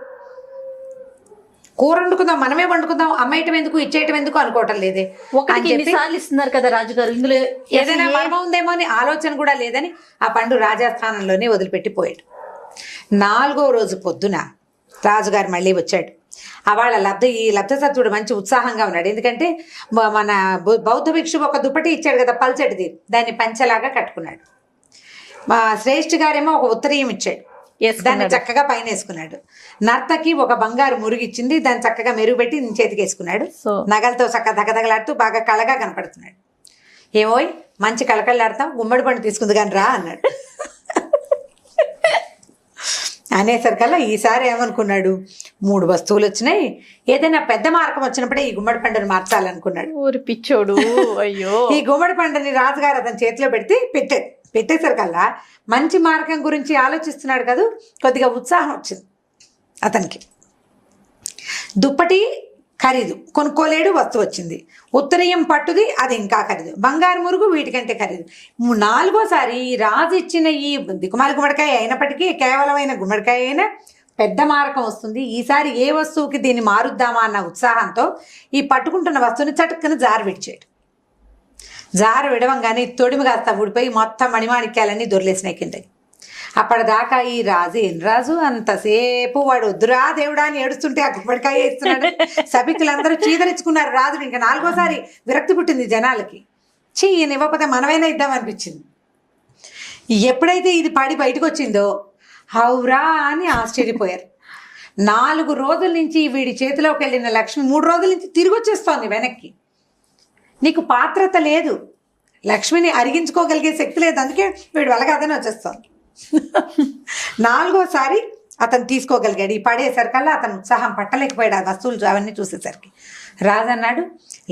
Speaker 2: కూర వండుకుందాం, మనమే వండుకుందాం, అమ్మేయటం ఎందుకు ఇచ్చేయటం ఎందుకు అనుకోవటం లేదే.
Speaker 1: ఒకటికి ఎన్నిసార్లు ఇస్తున్నారు కదా రాజుగారు, ఇందులో
Speaker 2: ఏదైనా మర్మం ఉందేమో అని ఆలోచన కూడా లేదని ఆ పండు రాజస్థానంలోనే వదిలిపెట్టి పోయాడు. 4వ రోజు పొద్దున రాజుగారు మళ్ళీ వచ్చాడు. వాళ్ళ ఈ లబ్ధసత్తుడు మంచి ఉత్సాహంగా ఉన్నాడు. ఎందుకంటే మన బౌద్ధ భిక్షు ఒక దుప్పటి ఇచ్చాడు కదా, పల్చటిది, దాన్ని పంచలాగా కట్టుకున్నాడు. మా శ్రేష్ఠి గారేమో ఒక ఉత్తరీయం ఇచ్చాడు, దాన్ని చక్కగా పైన వేసుకున్నాడు. నర్తకి ఒక బంగారు మురుగిచ్చింది, దాన్ని చక్కగా మెరుగుపెట్టి చేతికి వేసుకున్నాడు. నగలతో చక్కగా దగదగలాడుతూ బాగా కళగా కనపడుతున్నాడు. ఏమోయ్ మంచి కళకళలాడతాం, గుమ్మడి పండు తీసుకుంది కానీ రా అన్నాడు. అనేసరికల్లా ఈసారి ఏమనుకున్నాడు, 3 వస్తువులు వచ్చినాయి, ఏదైనా పెద్ద మార్గం వచ్చినప్పుడే ఈ గుమ్మడి పండుని మార్చాలనుకున్నాడు.
Speaker 1: ఊరి పిచ్చోడు. అయ్యో.
Speaker 2: ఈ గుమ్మడి పండుని రాజుగారు అతని చేతిలో పెట్టేసరికల్లా మంచి మార్గం గురించి ఆలోచిస్తున్నాడు కదా, కొద్దిగా ఉత్సాహం వచ్చింది అతనికి. దుప్పటి ఖరీదు, కొనుక్కోలేడు, వస్తువు వచ్చింది. ఉత్తరీయం పట్టుది, అది ఇంకా ఖరీదు. బంగారు మురుగు వీటికంటే ఖరీదు. 4వసారి రాజు ఇచ్చిన ఈ దిక్కుమాల గుమ్మడికాయ అయినప్పటికీ, కేవలమైన గుమ్మడికాయ అయినా పెద్ద మారకం వస్తుంది. ఈసారి ఏ వస్తువుకి దీన్ని మారుద్దామా అన్న ఉత్సాహంతో ఈ పట్టుకుంటున్న వస్తువుని చటుక్కున జారు విడిచాడు. జారు విడవంగానే తొడిమి కాస్త ఊడిపోయి మొత్తం మణిమాణిక్యాలన్నీ దొరిలేసినాయి కిందకి. అప్పటిదాకా ఈ రాజు ఏం రాజు అంతసేపు వాడు వద్దురా దేవుడా అని ఏడుస్తుంటే ఆ గుమ్మడికాయ వేస్తున్నాడు. సభికులందరూ చీదరించుకున్నారు రాజుని. ఇంకా 4వసారి విరక్తి పుట్టింది జనాలకి. ఈయన ఇవ్వకపోతే మనమైనా ఇద్దామనిపించింది. ఎప్పుడైతే ఇది పడి బయటకు వచ్చిందో హౌరా అని ఆశ్చర్యపోయారు. 4 రోజుల నుంచి వీడి చేతిలోకి వెళ్ళిన లక్ష్మి 3 రోజుల నుంచి తిరిగి వచ్చేస్తోంది వెనక్కి. నీకు పాత్రత లేదు, లక్ష్మిని అరిగించుకోగలిగే శక్తి లేదు, అందుకే వీడు వెలగాదని వచ్చేస్తోంది. 4వసారి అతను తీసుకోగలిగాడు. ఈ పడేసరికల్లా అతను ఉత్సాహం పట్టలేకపోయాడు. ఆ వస్తువులు అవన్నీ చూసేసరికి రాజు అన్నాడు,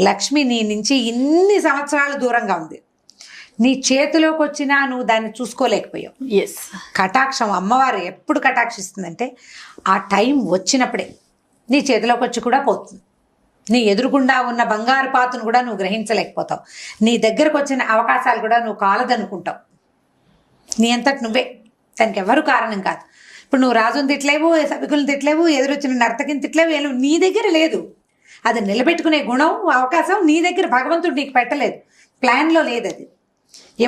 Speaker 2: లక్ష్మి నీ నుంచి ఇన్ని సంవత్సరాలు దూరంగా ఉంది, నీ చేతిలోకి వచ్చినా నువ్వు దాన్ని చూసుకోలేకపోయావు. కటాక్షం అమ్మవారు ఎప్పుడు కటాక్షిస్తుందంటే ఆ టైం వచ్చినప్పుడే నీ చేతిలోకి వచ్చి కూడా పోతుంది. నీ ఎదురుగుండా ఉన్న బంగారు పాతును కూడా నువ్వు గ్రహించలేకపోతావు. నీ దగ్గరకు వచ్చిన అవకాశాలు కూడా నువ్వు కాలదనుకుంటావు. నీ అంతటి నువ్వే, దానికి ఎవరు కారణం కాదు. ఇప్పుడు నువ్వు రాజుని తిట్టలేవు, సభికులను తిట్టలేవు, ఎదురొచ్చిన నర్తకిని తిట్టలేవు, నీ దగ్గర లేదు. అది నిలబెట్టుకునే గుణం, అవకాశం నీ దగ్గర భగవంతుడు నీకు పెట్టలేదు, ప్లాన్లో లేదు. అది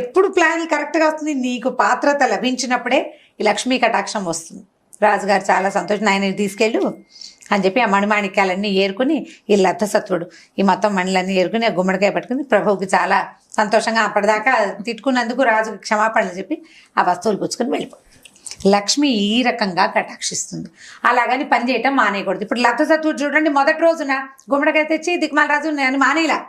Speaker 2: ఎప్పుడు ప్లాన్ కరెక్ట్గా వస్తుంది, నీకు పాత్రత లభించినప్పుడే ఈ లక్ష్మీ కటాక్షం వస్తుంది. రాజుగారు చాలా సంతోషం, ఆయన తీసుకెళ్ళు అని చెప్పి ఆ మణిమాణిక్యాలన్నీ ఏరుకుని ఈ లబ్ధసత్వుడు ఈ మొత్తం మణులన్నీ ఏరుకుని ఆ గుమ్మడికాయ పట్టుకుని ప్రభువుకి చాలా సంతోషంగా అప్పటిదాకా తిట్టుకున్నందుకు రాజుకి క్షమాపణలు చెప్పి ఆ వస్తువులు పుచ్చుకొని వెళ్ళిపో. లక్ష్మి ఈ రకంగా కటాక్షిస్తుంది. అలాగని పని చేయటం మానేయకూడదు. ఇప్పుడు లబ్ధసత్వుడు చూడండి, మొదటి రోజున గుమ్మడికాయ తెచ్చి దిక్మాల రాజు నేను మానేలా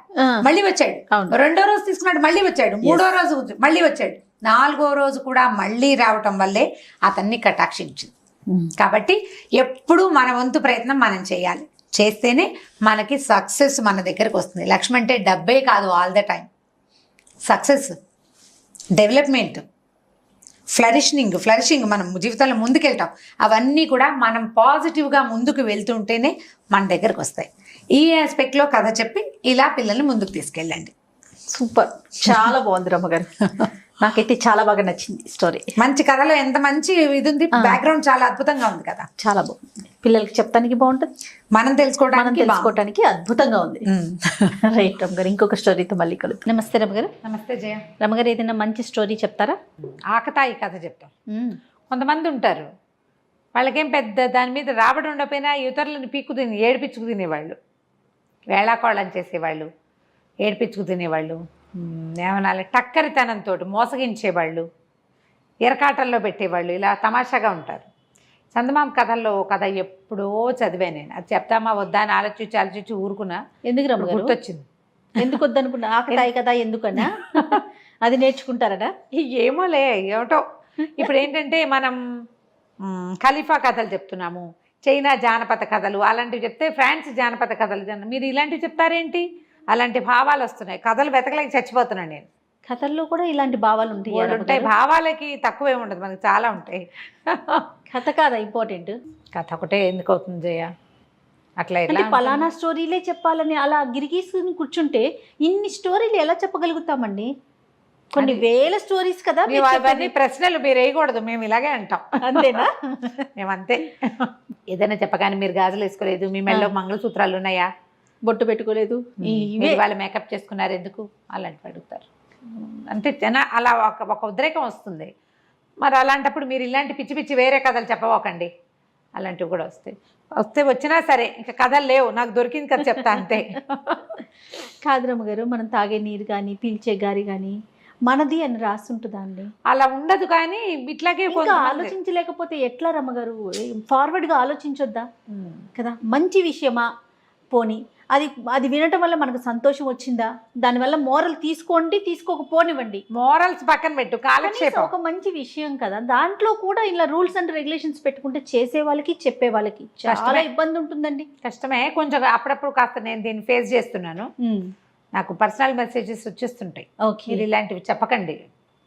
Speaker 2: మళ్ళీ వచ్చాడు. 2వ రోజు తీసుకున్నాడు, మళ్ళీ వచ్చాడు. 3వ రోజు మళ్ళీ వచ్చాడు. 4వ రోజు కూడా మళ్ళీ రావటం వల్లే అతన్ని కటాక్షించింది. కాబట్టి ఎప్పుడు మన వంతు ప్రయత్నం మనం చేయాలి, చేస్తేనే మనకి సక్సెస్ మన దగ్గరకు వస్తుంది. లక్ష్మి అంటే డబ్బే కాదు, all the time success, development, flourishing మనం జీవితంలో ముందుకెళ్తాం. అవన్నీ కూడా మనం పాజిటివ్గా ముందుకు వెళ్తుంటేనే మన దగ్గరకు వస్తాయి. ఈ ఆస్పెక్ట్లో కథ చెప్పి ఇలా పిల్లల్ని ముందుకు తీసుకెళ్ళండి.
Speaker 1: సూపర్, చాలా బాగుంది రమ్మగారు. నాకైతే చాలా బాగా నచ్చింది స్టోరీ.
Speaker 2: మంచి కథలో ఎంత మంచి ఇది ఉంది, బ్యాక్గ్రౌండ్ చాలా అద్భుతంగా ఉంది కదా.
Speaker 1: చాలా బాగుంది, పిల్లలకి చెప్తానికి బాగుంటుంది, మనం తెలుసుకోవడానికి అద్భుతంగా ఉంది. రైట్ రమ్మగారు, ఇంకొక స్టోరీతో మళ్ళీ కలుద్దాం. నమస్తే రమ్మగారు.
Speaker 2: నమస్తే జయ.
Speaker 1: రమ్మగారు, ఏదైనా మంచి స్టోరీ చెప్తారా?
Speaker 2: ఆకతాయి కథ చెప్తాం. కొంతమంది ఉంటారు, వాళ్ళకేం పెద్ద దాని మీద రాబడి ఉండకపోయినా ఇతరులను ఏడిపించుకు తినేవాళ్ళు, వేళాకోళం చేసేవాళ్ళు, ఏడిపించుకు తినేవాళ్ళు, ఏమనాలి టక్కరితనంతో మోసగించేవాళ్ళు, ఎరకాటల్లో పెట్టేవాళ్ళు, ఇలా తమాషాగా ఉంటారు. చందమామ కథల్లో కథ ఎప్పుడో చదివా నేను. అది చెప్తామా వద్దా అని ఆలోచించి ఊరుకున్నా.
Speaker 1: ఎందుకు రమ్మ
Speaker 2: గుర్తొచ్చింది.
Speaker 1: ఎందుకు వద్దనుకున్నా? ఆకతాయి కదా ఎందుకన్నా? అది నేర్చుకుంటారనా?
Speaker 2: ఏమోలే, ఏమిటో. ఇప్పుడు ఏంటంటే మనం ఖలీఫా కథలు చెప్తున్నాము, చైనా జానపద కథలు అలాంటివి చెప్తే, ఫ్రాన్స్ జానపద కథలు మీరు ఇలాంటివి చెప్తారేంటి? అలాంటి భావాలు వస్తున్నాయి. కథలు వెతకలేక చచ్చిపోతున్నాను నేను.
Speaker 1: కథల్లో కూడా ఇలాంటి భావాలు ఉంటాయి.
Speaker 2: భావాలకి తక్కువే ఉండదు, మనకి చాలా ఉంటాయి.
Speaker 1: కథ కాదా ఇంపార్టెంట్?
Speaker 2: కథ ఒకటే ఎందుకు అవుతుంది జయ? అట్లా
Speaker 1: పలానా స్టోరీలే చెప్పాలని అలా గిరిగీసుకుని కూర్చుంటే ఇన్ని స్టోరీలు ఎలా చెప్పగలుగుతామండి? కొన్ని వేల స్టోరీస్ కదా మీరు
Speaker 2: అవన్నీ ప్రశ్నలు మీరు వేయకూడదు, మేము ఇలాగే అంటాం.
Speaker 1: అంతేనా?
Speaker 2: మేము అంతే. ఏదైనా చెప్పగానే మీరు గాజులు వేసుకోలేదు, మీ మెడలో మంగళసూత్రాలు ఉన్నాయా,
Speaker 1: బొట్టు పెట్టుకోలేదు,
Speaker 2: వాళ్ళు మేకప్ చేసుకున్నారు ఎందుకు, అలాంటివి అడుగుతారు. అంటే అలా ఒక ఉద్రేకం వస్తుంది. మరి అలాంటప్పుడు మీరు ఇలాంటి పిచ్చి పిచ్చి వేరే కథలు చెప్పవకండి, అలాంటివి కూడా వచ్చినా సరే ఇంకా కథలు లేవు, నాకు దొరికింది కదా చెప్తా అంతే.
Speaker 1: కాదు రమ్మగారు, మనం తాగే నీరు కానీ పీల్చే గారి కానీ మనది అని రాస్తుంటుందా అండి?
Speaker 2: అలా ఉండదు, కానీ ఇట్లాగే
Speaker 1: ఆలోచించలేకపోతే ఎట్లా రమ్మగారు? ఫార్వర్డ్గా ఆలోచించొద్దా కదా? మంచి విషయమా పోని, అది వినటం వల్ల మనకు సంతోషం వచ్చిందా, దానివల్ల మోరల్ తీసుకోండి, తీసుకోకపోనివ్వండి,
Speaker 2: మోరల్స్ పక్కన పెట్టు, కాలక్షేపం
Speaker 1: ఒక మంచి విషయం కదా. దాంట్లో కూడా ఇలా రూల్స్ అండ్ రెగ్యులేషన్స్ పెట్టుకుంటే చేసే వాళ్ళకి చెప్పే వాళ్ళకి చాలా ఇబ్బంది ఉంటుందండి.
Speaker 2: కష్టమే కొంచెం. అప్పుడప్పుడు కాస్త నేను దీన్ని ఫేస్ చేస్తున్నాను. నాకు పర్సనల్ మెసేజెస్ వచ్చేస్తుంటాయి, మీరు ఇలాంటివి చెప్పకండి,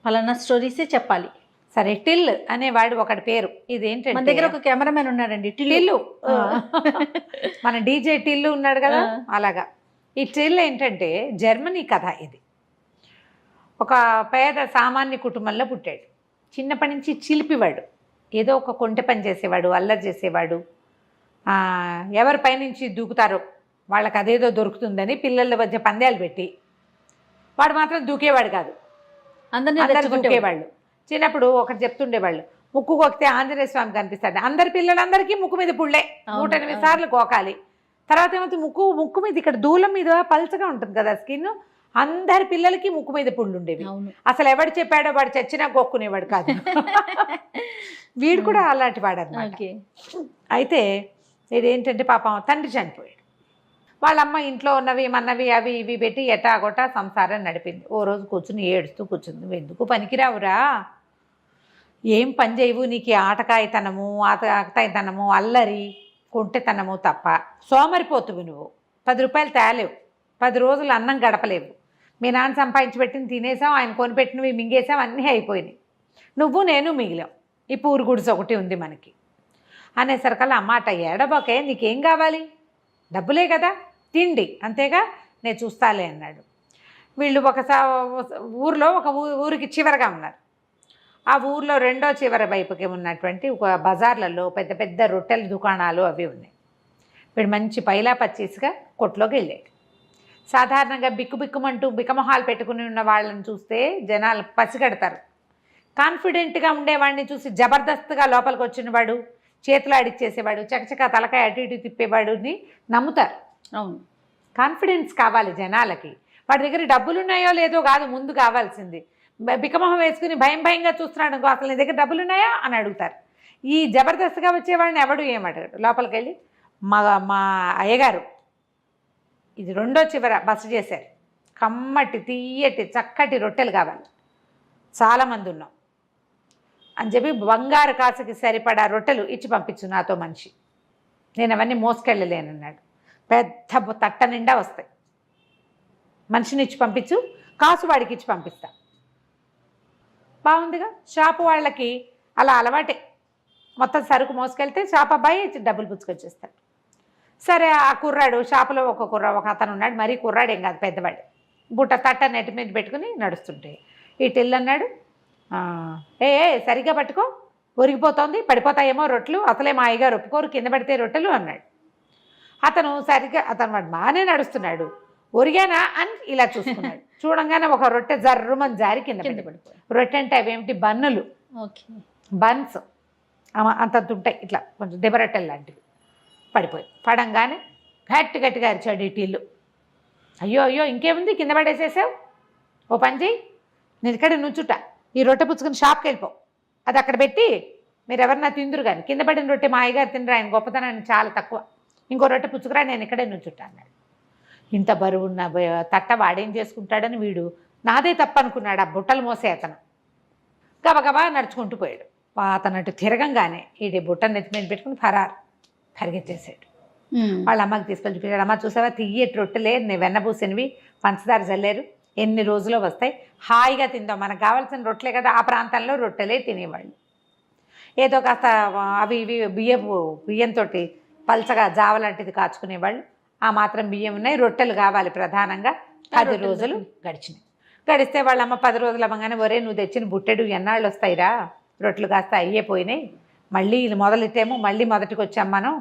Speaker 1: ఫలానా స్టోరీసే చెప్పాలి.
Speaker 2: సరే, టిల్ అనేవాడు ఒకటి పేరు. ఇదేంటంటే
Speaker 1: మన దగ్గర ఒక కెమెరామెన్ ఉన్నాడండి,
Speaker 2: టిల్లు. మన డీజే టిల్లు ఉన్నాడు కదా, అలాగా. ఈ టిల్ ఏంటంటే జర్మనీ కథ. ఇది ఒక పేద సామాన్య కుటుంబంలో పుట్టాడు. చిన్నప్పటి నుంచి చిలిపివాడు, ఏదో ఒక కొంటె పని చేసేవాడు, అల్లరి చేసేవాడు. ఎవరి పైనుంచి దూకుతారో వాళ్ళకి అదేదో దొరుకుతుందని పిల్లల మధ్య పందాలు పెట్టి వాడు మాత్రం దూకేవాడు కాదు, అందరు దూకేవాళ్ళు. చిన్నప్పుడు ఒకటి చెప్తుండేవాళ్ళు, ముక్కు కొక్కితే ఆంజనేయ స్వామి కనిపిస్తాడు. అందరి పిల్లలందరికీ ముక్కు మీద పుళ్ళే 108 సార్లు కోకాలి. తర్వాత ఏమవుతుంది, ముక్కు మీద ఇక్కడ దూలం మీద పల్చగా ఉంటుంది కదా స్కిన్, అందరి పిల్లలకి ముక్కు మీద పుళ్ళు ఉండేవి. అసలు ఎవడు చెప్పాడో వాడు చచ్చినా కొక్కునేవాడు కాదు. వీడు కూడా అలాంటి వాడు అన్నమాట. అయితే ఇదేంటంటే పాపం తండ్రి చనిపోయాడు. వాళ్ళమ్మ ఇంట్లో ఉన్నవి మన్నవి అవి ఇవి పెట్టి ఎటాగొటా సంసారం నడిపింది. ఓ రోజు కూర్చుని ఏడుస్తూ కూర్చుంది, నువ్వు ఎందుకు పనికిరావురా, ఏం పని చేయవు, నీకు ఆటకాయతనము ఆటకాయతనము అల్లరి కొంటెతనము తప్ప, సోమరిపోతువు నువ్వు, 10 రూపాయలు తేలేవు, 10 రోజులు అన్నం గడపలేవు, మీ నాన్న సంపాదించి పెట్టింది తినేసాం, ఆయన కొనిపెట్టినవి మింగేసాం, అన్నీ అయిపోయినాయి, నువ్వు నేను మిగిలాం, ఈ పూరు గుడిసె ఒకటి ఉంది మనకి అనేసరికల్లా అమ్మాట ఏడబాకే, నీకేం కావాలి, డబ్బులే కదా, తిండి అంతేగా, నేను చూస్తాలే అన్నాడు. వీళ్ళు ఊరిలో ఒక ఊరికి చివరగా ఉన్నారు. ఆ ఊర్లో రెండో చివరి వైపుకి ఉన్నటువంటి ఒక బజార్లలో పెద్ద పెద్ద రొట్టెల దుకాణాలు అవి ఉన్నాయి. వీడు మంచి పైలా పచ్చీస్గా కొట్లోకి వెళ్ళాడు. సాధారణంగా బిక్కుబిక్కుమంటూ బిక్కమొహాలు పెట్టుకుని ఉన్న వాళ్ళని చూస్తే జనాలు పసిగడతారు. కాన్ఫిడెంట్గా ఉండేవాడిని చూసి జబర్దస్త్గా లోపలికి వచ్చినవాడు, చేతులు ఆడిచ్చేసేవాడు, చకచక తలకాయ అటు ఇటు తిప్పేవాడుని నమ్ముతారు.
Speaker 1: అవును,
Speaker 2: కాన్ఫిడెన్స్ కావాలి జనాలకి. వాడి దగ్గర డబ్బులు ఉన్నాయో లేదో కాదు ముందు కావాల్సింది. బిక్కమొహం వేసుకుని భయంగా చూస్తున్నాడు అనుకో, అసలు నీ దగ్గర డబ్బులు ఉన్నాయా అని అడుగుతారు. ఈ జబర్దస్త్గా వచ్చేవాడిని ఎవడు ఏమడగాడు. లోపలికి వెళ్ళి మా అయ్యగారు ఇది రెండో చివర బస చేశారు, కమ్మటి తీయటి చక్కటి రొట్టెలు కావాలి, చాలామంది ఉన్నాం అని చెప్పి బంగారు కాసుకి సరిపడా రొట్టెలు ఇచ్చి పంపించు నాతో మనిషి, నేను అవన్నీ మోసుకెళ్ళలేనన్నాడు. పెద్ద తట్ట నిండా వస్తాయి, మనిషిని ఇచ్చి పంపించు, కాసు వాడికి ఇచ్చి పంపిస్తా. బాగుందిగా, షాపు వాళ్ళకి అలా అలవాటే, మొత్తం సరుకు మోసుకెళ్తే షాప్ అబ్బాయి డబ్బులు పుచ్చుకొచ్చేస్తాడు. సరే, ఆ కుర్రాడు షాపులో ఒక అతను ఉన్నాడు, మరీ కుర్రాడు ఏం కాదు పెద్దవాడు, బుట్ట తట్ట నెట్టి మీద పెట్టుకుని నడుస్తుంటే ఈ టిల్ అన్నాడు, ఏ సరిగ్గా పట్టుకో, ఒరిగిపోతోంది, పడిపోతాయేమో రొట్టెలు, అసలే మా అయ్యగారు ఒప్పుకోరు కింద పడితే రొట్టెలు అన్నాడు. అతను వాడు బాగానే నడుస్తున్నాడు, ఒరిగానా అని ఇలా చూసుకున్నాడు. చూడంగానే ఒక రొట్టె జర్రుమని జారి కింద పడిపోయి. రొట్టె అంటే అవేమిటి, బన్నులు, బన్స్ అంతంత ఉంటాయి, ఇట్లా కొంచెం దెబ్బరొట్టెలు లాంటివి, పడిపోయి. పడంగానే గట్టిగా అరిచాడు ఈ టిల్లు, అయ్యో ఇంకేముంది, కింద పడేసేసావు, ఓ పని చేయి, నేను ఇక్కడ నుంచుట, ఈ రొట్టె పుచ్చుకుని షాప్కి వెళ్ళిపో, అది అక్కడ పెట్టి మీరు ఎవరన్నా తిందురు కానీ, కింద పడిన రొట్టె మా అయ్యగారు తినరు, ఆయన గొప్పతనాన్ని చాలా తక్కువ, ఇంకో రొట్టె పుచ్చుకురా, నేను ఇక్కడే నుంచుట అన్నాడు. ఇంత బరువున్న తట్ట వాడేం చేసుకుంటాడని వీడు నాదే తప్ప అనుకున్నాడు. ఆ బుట్టలు మోసే అతను గబగబా నడుచుకుంటూ పోయాడు. అతనట్టు తిరగంగానే ఈ బుట్టను నెత్తి మీద పెట్టుకుని పరిగెత్తేసాడు. వాళ్ళ అమ్మకి తీసుకెళ్ళి చూపించాడు, అమ్మ చూసావా తియ్యటి రొట్టెలే, వెన్నబూసినవి, పంచదార చల్లేరు, ఎన్ని రోజులో వస్తాయి, హాయిగా తిందాం, మనకు కావాల్సిన రొట్టెలే కదా. ఆ ప్రాంతంలో రొట్టెలే తినేవాళ్ళు, ఏదో కాస్త అవి ఇవి బియ్యంతో పల్చగా జావ లాంటిది కాచుకునేవాళ్ళు. ఆ మాత్రం బియ్యం ఉన్నాయి, రొట్టెలు కావాలి ప్రధానంగా. 10 రోజులు గడిచినాయి. గడిస్తే వాళ్ళమ్మ 10 రోజులు అమ్మగానే ఒరే నువ్వు తెచ్చిన బుట్టెడు ఎన్నాళ్ళు వస్తాయిరా, రొట్టెలు కాస్త అయ్యే పోయినాయి, మళ్ళీ ఇది మొదలెట్టేమో మళ్ళీ మొదటికి వచ్చాం మనం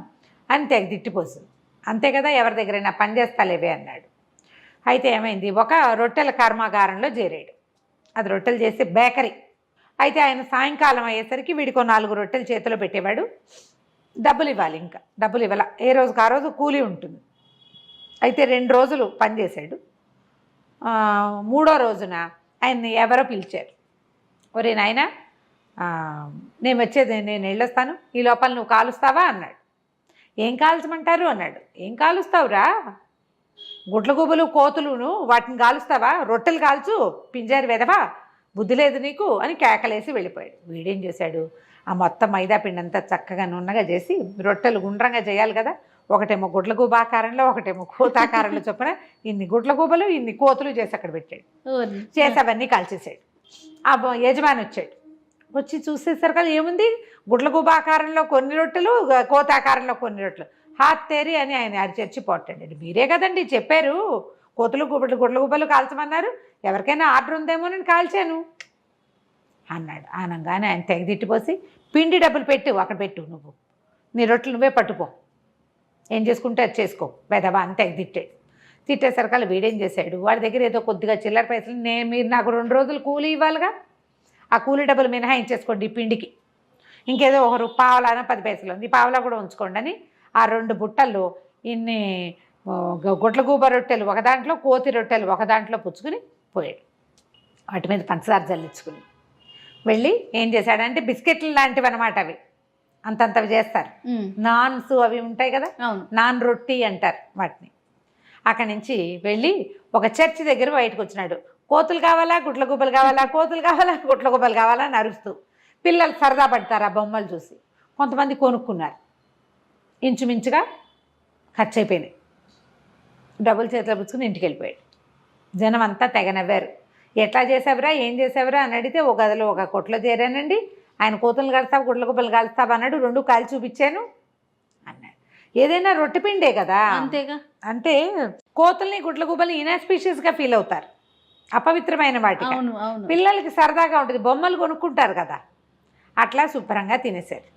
Speaker 2: అని తెగ తిట్టిపోతుంది. అంతే కదా, ఎవరి దగ్గరైనా పని చేస్తాలేవే అన్నాడు. అయితే ఏమైంది, ఒక రొట్టెల కర్మాగారంలో చేరాడు. అది రొట్టెలు చేసే బేకరీ. అయితే ఆయన సాయంకాలం అయ్యేసరికి వీడికో 4 రొట్టెలు చేతిలో పెట్టేవాడు. డబ్బులు ఇవ్వాలి, ఇంకా డబ్బులు ఇవ్వాల, ఏ రోజుకి ఆ రోజు కూలీ ఉంటుంది. అయితే 2 రోజులు పనిచేశాడు. 3వ రోజున ఆయన్ని ఎవరో పిలిచారు. ఒరే నాయనా, నేను వెళ్ళొస్తాను, ఈ లోపల నువ్వు కాలుస్తావా అన్నాడు. ఏం కాల్చమంటారు అన్నాడు. ఏం కాలుస్తావురా, గుడ్ల గుబులు కోతులును వాటిని కాలుస్తావా, రొట్టెలు కాల్చు పింజారి వెదవా, బుద్ధి లేదు నీకు అని కేకలేసి వెళ్ళిపోయాడు. వీడేం చేశాడు, ఆ మొత్తం మైదా పిండి అంతా చక్కగా నున్నగా చేసి రొట్టెలు గుండ్రంగా చేయాలి కదా, ఒకటేమో గుడ్ల గూబ ఆకారంలో ఒకటేమో కోతాకారంలో చొప్పున ఇన్ని గుడ్ల గూబలు ఇన్ని కోతులు చేసి అక్కడ పెట్టాడు. చేసి అవన్నీ కాల్చేసాడు. ఆ యజమాని వచ్చాడు. వచ్చి చూసేసరికి ఏముంది, గుడ్ల గూబ ఆకారంలో కొన్ని రొట్టెలు, కోతాకారంలో కొన్ని రొట్టెలు. హాత్ తేరి అని ఆయన చర్చి పోటాడు. మీరే కదండి చెప్పారు కోతులు గుడ్ల గుబ్బలు కాల్చమన్నారు, ఎవరికైనా ఆర్డర్ ఉందేమోనని కాల్చాను అన్నాడు. అనగానే ఆయన తెగదిట్టిపోసి, పిండి డబ్బులు పెట్టు, అక్కడ పెట్టు, నువ్వు నీ రొట్టెలు నువ్వే పట్టుకో, ఏం చేసుకుంటే అది చేసుకో బెదవా అని తెగదిట్టాడు. తిట్టేసరికల్లా వీడేం చేశాడు, వాడి దగ్గర ఏదో కొద్దిగా చిల్లర పైసలు, మీరు నాకు 2 రోజులు కూలీ ఇవ్వాలిగా, ఆ కూలీ డబ్బులు మినహాయించేసుకోండి ఈ పిండికి, ఇంకేదో ఒక పావలాన 10 పైసలు ఉంది, పావలా కూడా ఉంచుకోండి అని ఆ 2 బుట్టల్లో ఇన్ని గుడ్ల గూబ రొట్టెలు ఒక దాంట్లో, కోతి రొట్టెలు ఒక దాంట్లో పుచ్చుకుని పోయాడు. వాటి మీద పంచదార జల్లించుకుని వెళ్ళి ఏం చేశాడంటే, బిస్కెట్లు లాంటివి అనమాట, అవి అంతంతవి చేస్తారు, నాన్స్ అవి ఉంటాయి కదా, నాన్ రొట్టి అంటారు వాటిని. అక్కడి నుంచి వెళ్ళి ఒక చర్చి దగ్గర బయటకు వచ్చినాడు. కోతులు కావాలా, గుడ్ల గుబ్బలు కావాలా, కోతులు కావాలా, గుడ్ల గుబ్బలు కావాలా అని అరుస్తూ. పిల్లలు సరదా పడతారు ఆ బొమ్మలు చూసి. కొంతమంది కొనుక్కున్నారు. ఇంచుమించుగా ఖర్చు అయిపోయినాయి. డబ్బులు చేతిలో పుచ్చుకుని ఇంటికి వెళ్ళిపోయాడు. జనం అంతా తెగ నవ్వారు. ఎట్లా చేసావురా, ఏం చేసావురా అని అడిగితే, ఒక గదిలో ఒక కొట్లో చేరానండి, ఆయన కోతులు కలుస్తావు గుడ్ల గుబ్బలు కలుస్తావు అన్నాడు, 2 కాలు చూపించాను అన్నాడు. ఏదైనా రొట్టె పిండే కదా,
Speaker 1: అంతేగా.
Speaker 2: అంటే కోతుల్ని గుడ్ల గుబ్బల్ని ఇనాస్పీషియస్గా ఫీల్ అవుతారు, అపవిత్రమైన వాటికి. పిల్లలకి సరదాగా ఉంటుంది, బొమ్మలు కొనుక్కుంటారు కదా, అట్లా శుభ్రంగా తినేశారు.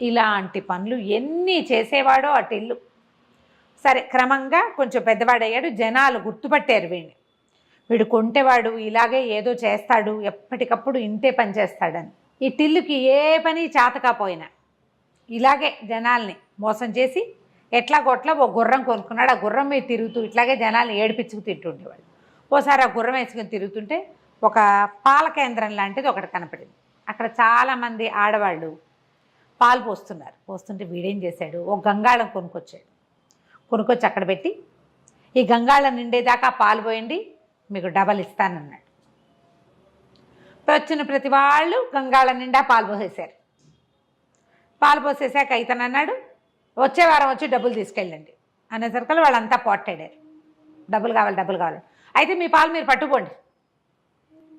Speaker 2: ఇలాంటి పనులు ఎన్ని చేసేవాడో అటిల్లు. సరే, క్రమంగా కొంచెం పెద్దవాడయ్యాడు. జనాలు గుర్తుపట్టారు వీడిని, వీడు కొంటేవాడు, ఇలాగే ఏదో చేస్తాడు, ఎప్పటికప్పుడు ఇంతే పని చేస్తాడని. ఈ టిల్లుకి ఏ పని చేతకపోయినా ఇలాగే జనాల్ని మోసం చేసి ఎట్లా కొట్లా ఒక గుర్రం కొనుక్కున్నాడు. ఆ గుర్రం మీద తిరుగుతూ ఇట్లాగే జనాల్ని ఏడిపించుకు తింటుండేవాడు. ఓసారి ఆ గుర్రం వేసుకుని తిరుగుతుంటే ఒక పాల కేంద్రం లాంటిది ఒకటి కనపడింది. అక్కడ చాలామంది ఆడవాళ్ళు పాలు పోస్తున్నారు. పోస్తుంటే వీడేం చేశాడు, ఒక గంగాళం కొనుక్కొచ్చి అక్కడ పెట్టి, ఈ గంగాళం నిండేదాకా పాలు పోయండి, మీకు డబల్ ఇస్తానన్నాడు. వచ్చిన ప్రతి వాళ్ళు గంగాళం నిండా పాలు పోసేశారు. పాలు పోసేసాక ఇతను అన్నాడు, వచ్చే వారం వచ్చి డబ్బులు తీసుకెళ్ళండి అనేసరికి వాళ్ళంతా పోట్టాడారు. డబ్బులు కావాలి. అయితే మీ పాలు మీరు పట్టుకోండి.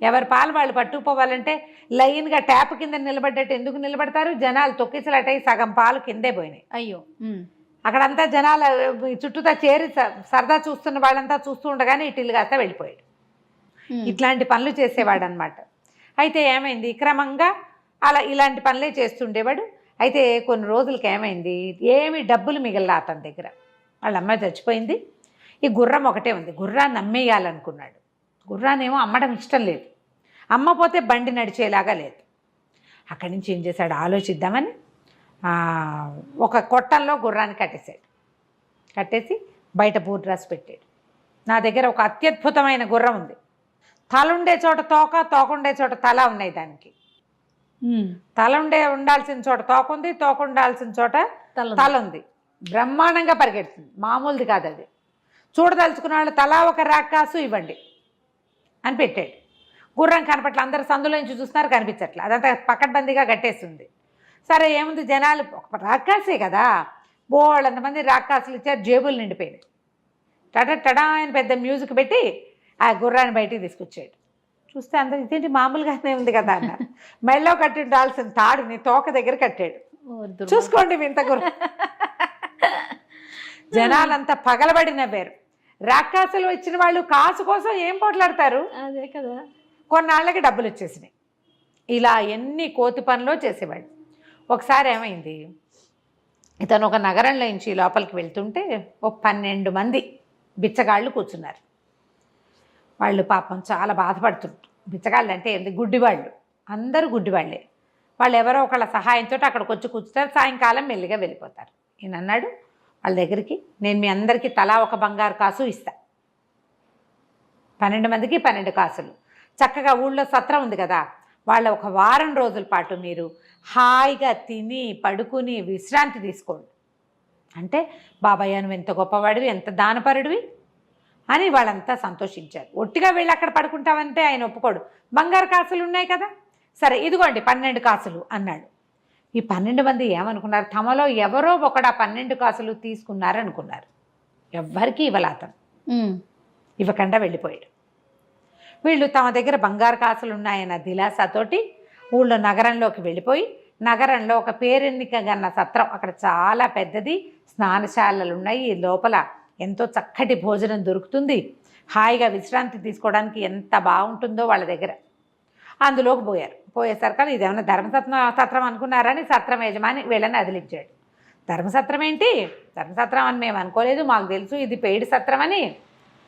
Speaker 2: ఎవరి పాలు వాళ్ళు పట్టుకుపోవాలంటే లైన్గా ట్యాప్ కింద నిలబడ్డట్టు ఎందుకు నిలబడతారు, జనాలు తొక్కిసలాటై సగం పాలు కిందే పోయినాయి.
Speaker 1: అయ్యో,
Speaker 2: అక్కడంతా జనాలు చుట్టూతా చేరి సరదా చూస్తున్న వాళ్ళంతా చూస్తూ ఉండగానే ఇటిల్లు కాస్తా వెళ్ళిపోయాడు. ఇట్లాంటి పనులు చేసేవాడు అనమాట. అయితే ఏమైంది, క్రమంగా అలా ఇలాంటి పనులే చేస్తుండేవాడు. అయితే కొన్ని రోజులకి ఏమైంది, ఏమి డబ్బులు మిగల్లా అతని దగ్గర. వాళ్ళ అమ్మాయి చచ్చిపోయింది. ఈ గుర్రం ఒకటే ఉంది. గుర్రాన్ని అమ్మేయాలనుకున్నాడు. గుర్రాన్నేమో అమ్మడం ఇష్టం లేదు, అమ్మపోతే బండి నడిచేలాగా లేదు. అక్కడి నుంచి ఏం చేశాడు, ఆలోచిద్దామని ఒక కొట్టంలో గుర్రాన్ని కట్టేసి బయట బూట్ రాసి పెట్టాడు. నా దగ్గర ఒక అత్యద్భుతమైన గుర్రం ఉంది, తలుండే చోట తోక, తోకుండే చోట తల ఉన్నాయి. దానికి తల ఉండాల్సిన చోట తోక ఉంది, తోక ఉండాల్సిన చోట తల ఉంది. బ్రహ్మాండంగా పరిగెడుతుంది, మామూలుది కాదు అది. చూడదలుచుకున్న వాళ్ళు తలా ఒక రాకాసు ఇవ్వండి అని పెట్టాడు. గుర్రం కనపట్ల, అందరు సందులో నుంచి చూస్తున్నారు, కనిపించట్లే, అదంతా పకడ్బందీగా కట్టేస్తుంది. సరే ఏముంది, జనాలు ఒక రాకాసే కదా, బోళ్ళంతమంది రాకాసులు ఇచ్చారు, జేబులు నిండిపోయినాయి. టడా ఆయన పెద్ద మ్యూజిక్ పెట్టి ఆ గుర్రాన్ని బయటికి తీసుకొచ్చాడు. చూస్తే అందరూ ఇదేంటి మామూలుగానే ఉంది కదా అన్నారు. మెళ్ళో కట్టి ఉండాల్సిన తాడుని తోక దగ్గర కట్టాడు. చూసుకోండి వింత గుర్రం. జనాలంతా పగలబడి నవ్వారు. రాకాసులు ఇచ్చిన వాళ్ళు కాసు కోసం ఏం పోట్లాడతారు?
Speaker 1: అదే కదా.
Speaker 2: కొన్నాళ్ళకి డబ్బులు వచ్చేసినాయి. ఇలా ఎన్ని కోతి పనులు చేసేవాడు. ఒకసారి ఏమైంది, ఇతను ఒక నగరంలో నుంచి లోపలికి వెళ్తుంటే ఒక 12 మంది బిచ్చగాళ్ళు కూర్చున్నారు. వాళ్ళు పాపం చాలా బాధపడుతుంటారు. బిచ్చగాళ్ళు అంటే ఏంటి, గుడ్డివాళ్ళు, అందరూ గుడ్డివాళ్ళే. వాళ్ళు ఎవరో ఒకళ్ళ సహాయంతో అక్కడికి వచ్చి కూర్చుంటారు, సాయంకాలం మెల్లిగా వెళ్ళిపోతారు. ఈయన అన్నాడు వాళ్ళ దగ్గరికి, నేను మీ అందరికీ తలా ఒక బంగారు కాసు ఇస్తా. 12 మందికి 12 కాసులు. చక్కగా ఊళ్ళో సత్రం ఉంది కదా, వాళ్ళ ఒక వారం రోజుల పాటు మీరు హాయిగా తిని పడుకుని విశ్రాంతి తీసుకోండి. అంటే బాబాయ్ నువ్వు ఎంత గొప్పవాడివి, ఎంత దానపరుడివి అని వాళ్ళంతా సంతోషించారు. ఒట్టిగా వెళ్ళి అక్కడ పడుకుంటామంటే ఆయన ఒప్పుకోడు. బంగారు కాసులు ఉన్నాయి కదా, సరే ఇదిగోండి 12 కాసులు అన్నాడు. ఈ 12 మంది ఏమనుకున్నారు, తమలో ఎవరో ఒకడా 12 కాసులు తీసుకున్నారనుకున్నారు. ఎవ్వరికీ ఇవ్వలే అతను, ఇవ్వకుండా వెళ్ళిపోయాడు. వీళ్ళు తమ దగ్గర బంగారు కాసులు ఉన్నాయన్న దిలాసాతోటి ఊళ్ళో నగరంలోకి వెళ్ళిపోయి, నగరంలో ఒక పేరెన్నిక గన్న సత్రం, అక్కడ చాలా పెద్దది, స్నానశాలలు ఉన్నాయి, లోపల ఎంతో చక్కటి భోజనం దొరుకుతుంది, హాయిగా విశ్రాంతి తీసుకోవడానికి ఎంత బాగుంటుందో వాళ్ళ దగ్గర. అందులోకి పోయారు. పోయేసరికి ఇదేమన్నా ధర్మసత్రం అనుకున్నారని సత్రం యజమాని వీళ్ళని అదిలించాడు. ధర్మసత్రం ఏంటి, ధర్మసత్రం అని మేము అనుకోలేదు, మాకు తెలుసు ఇది పెయిడ్ సత్రం అని.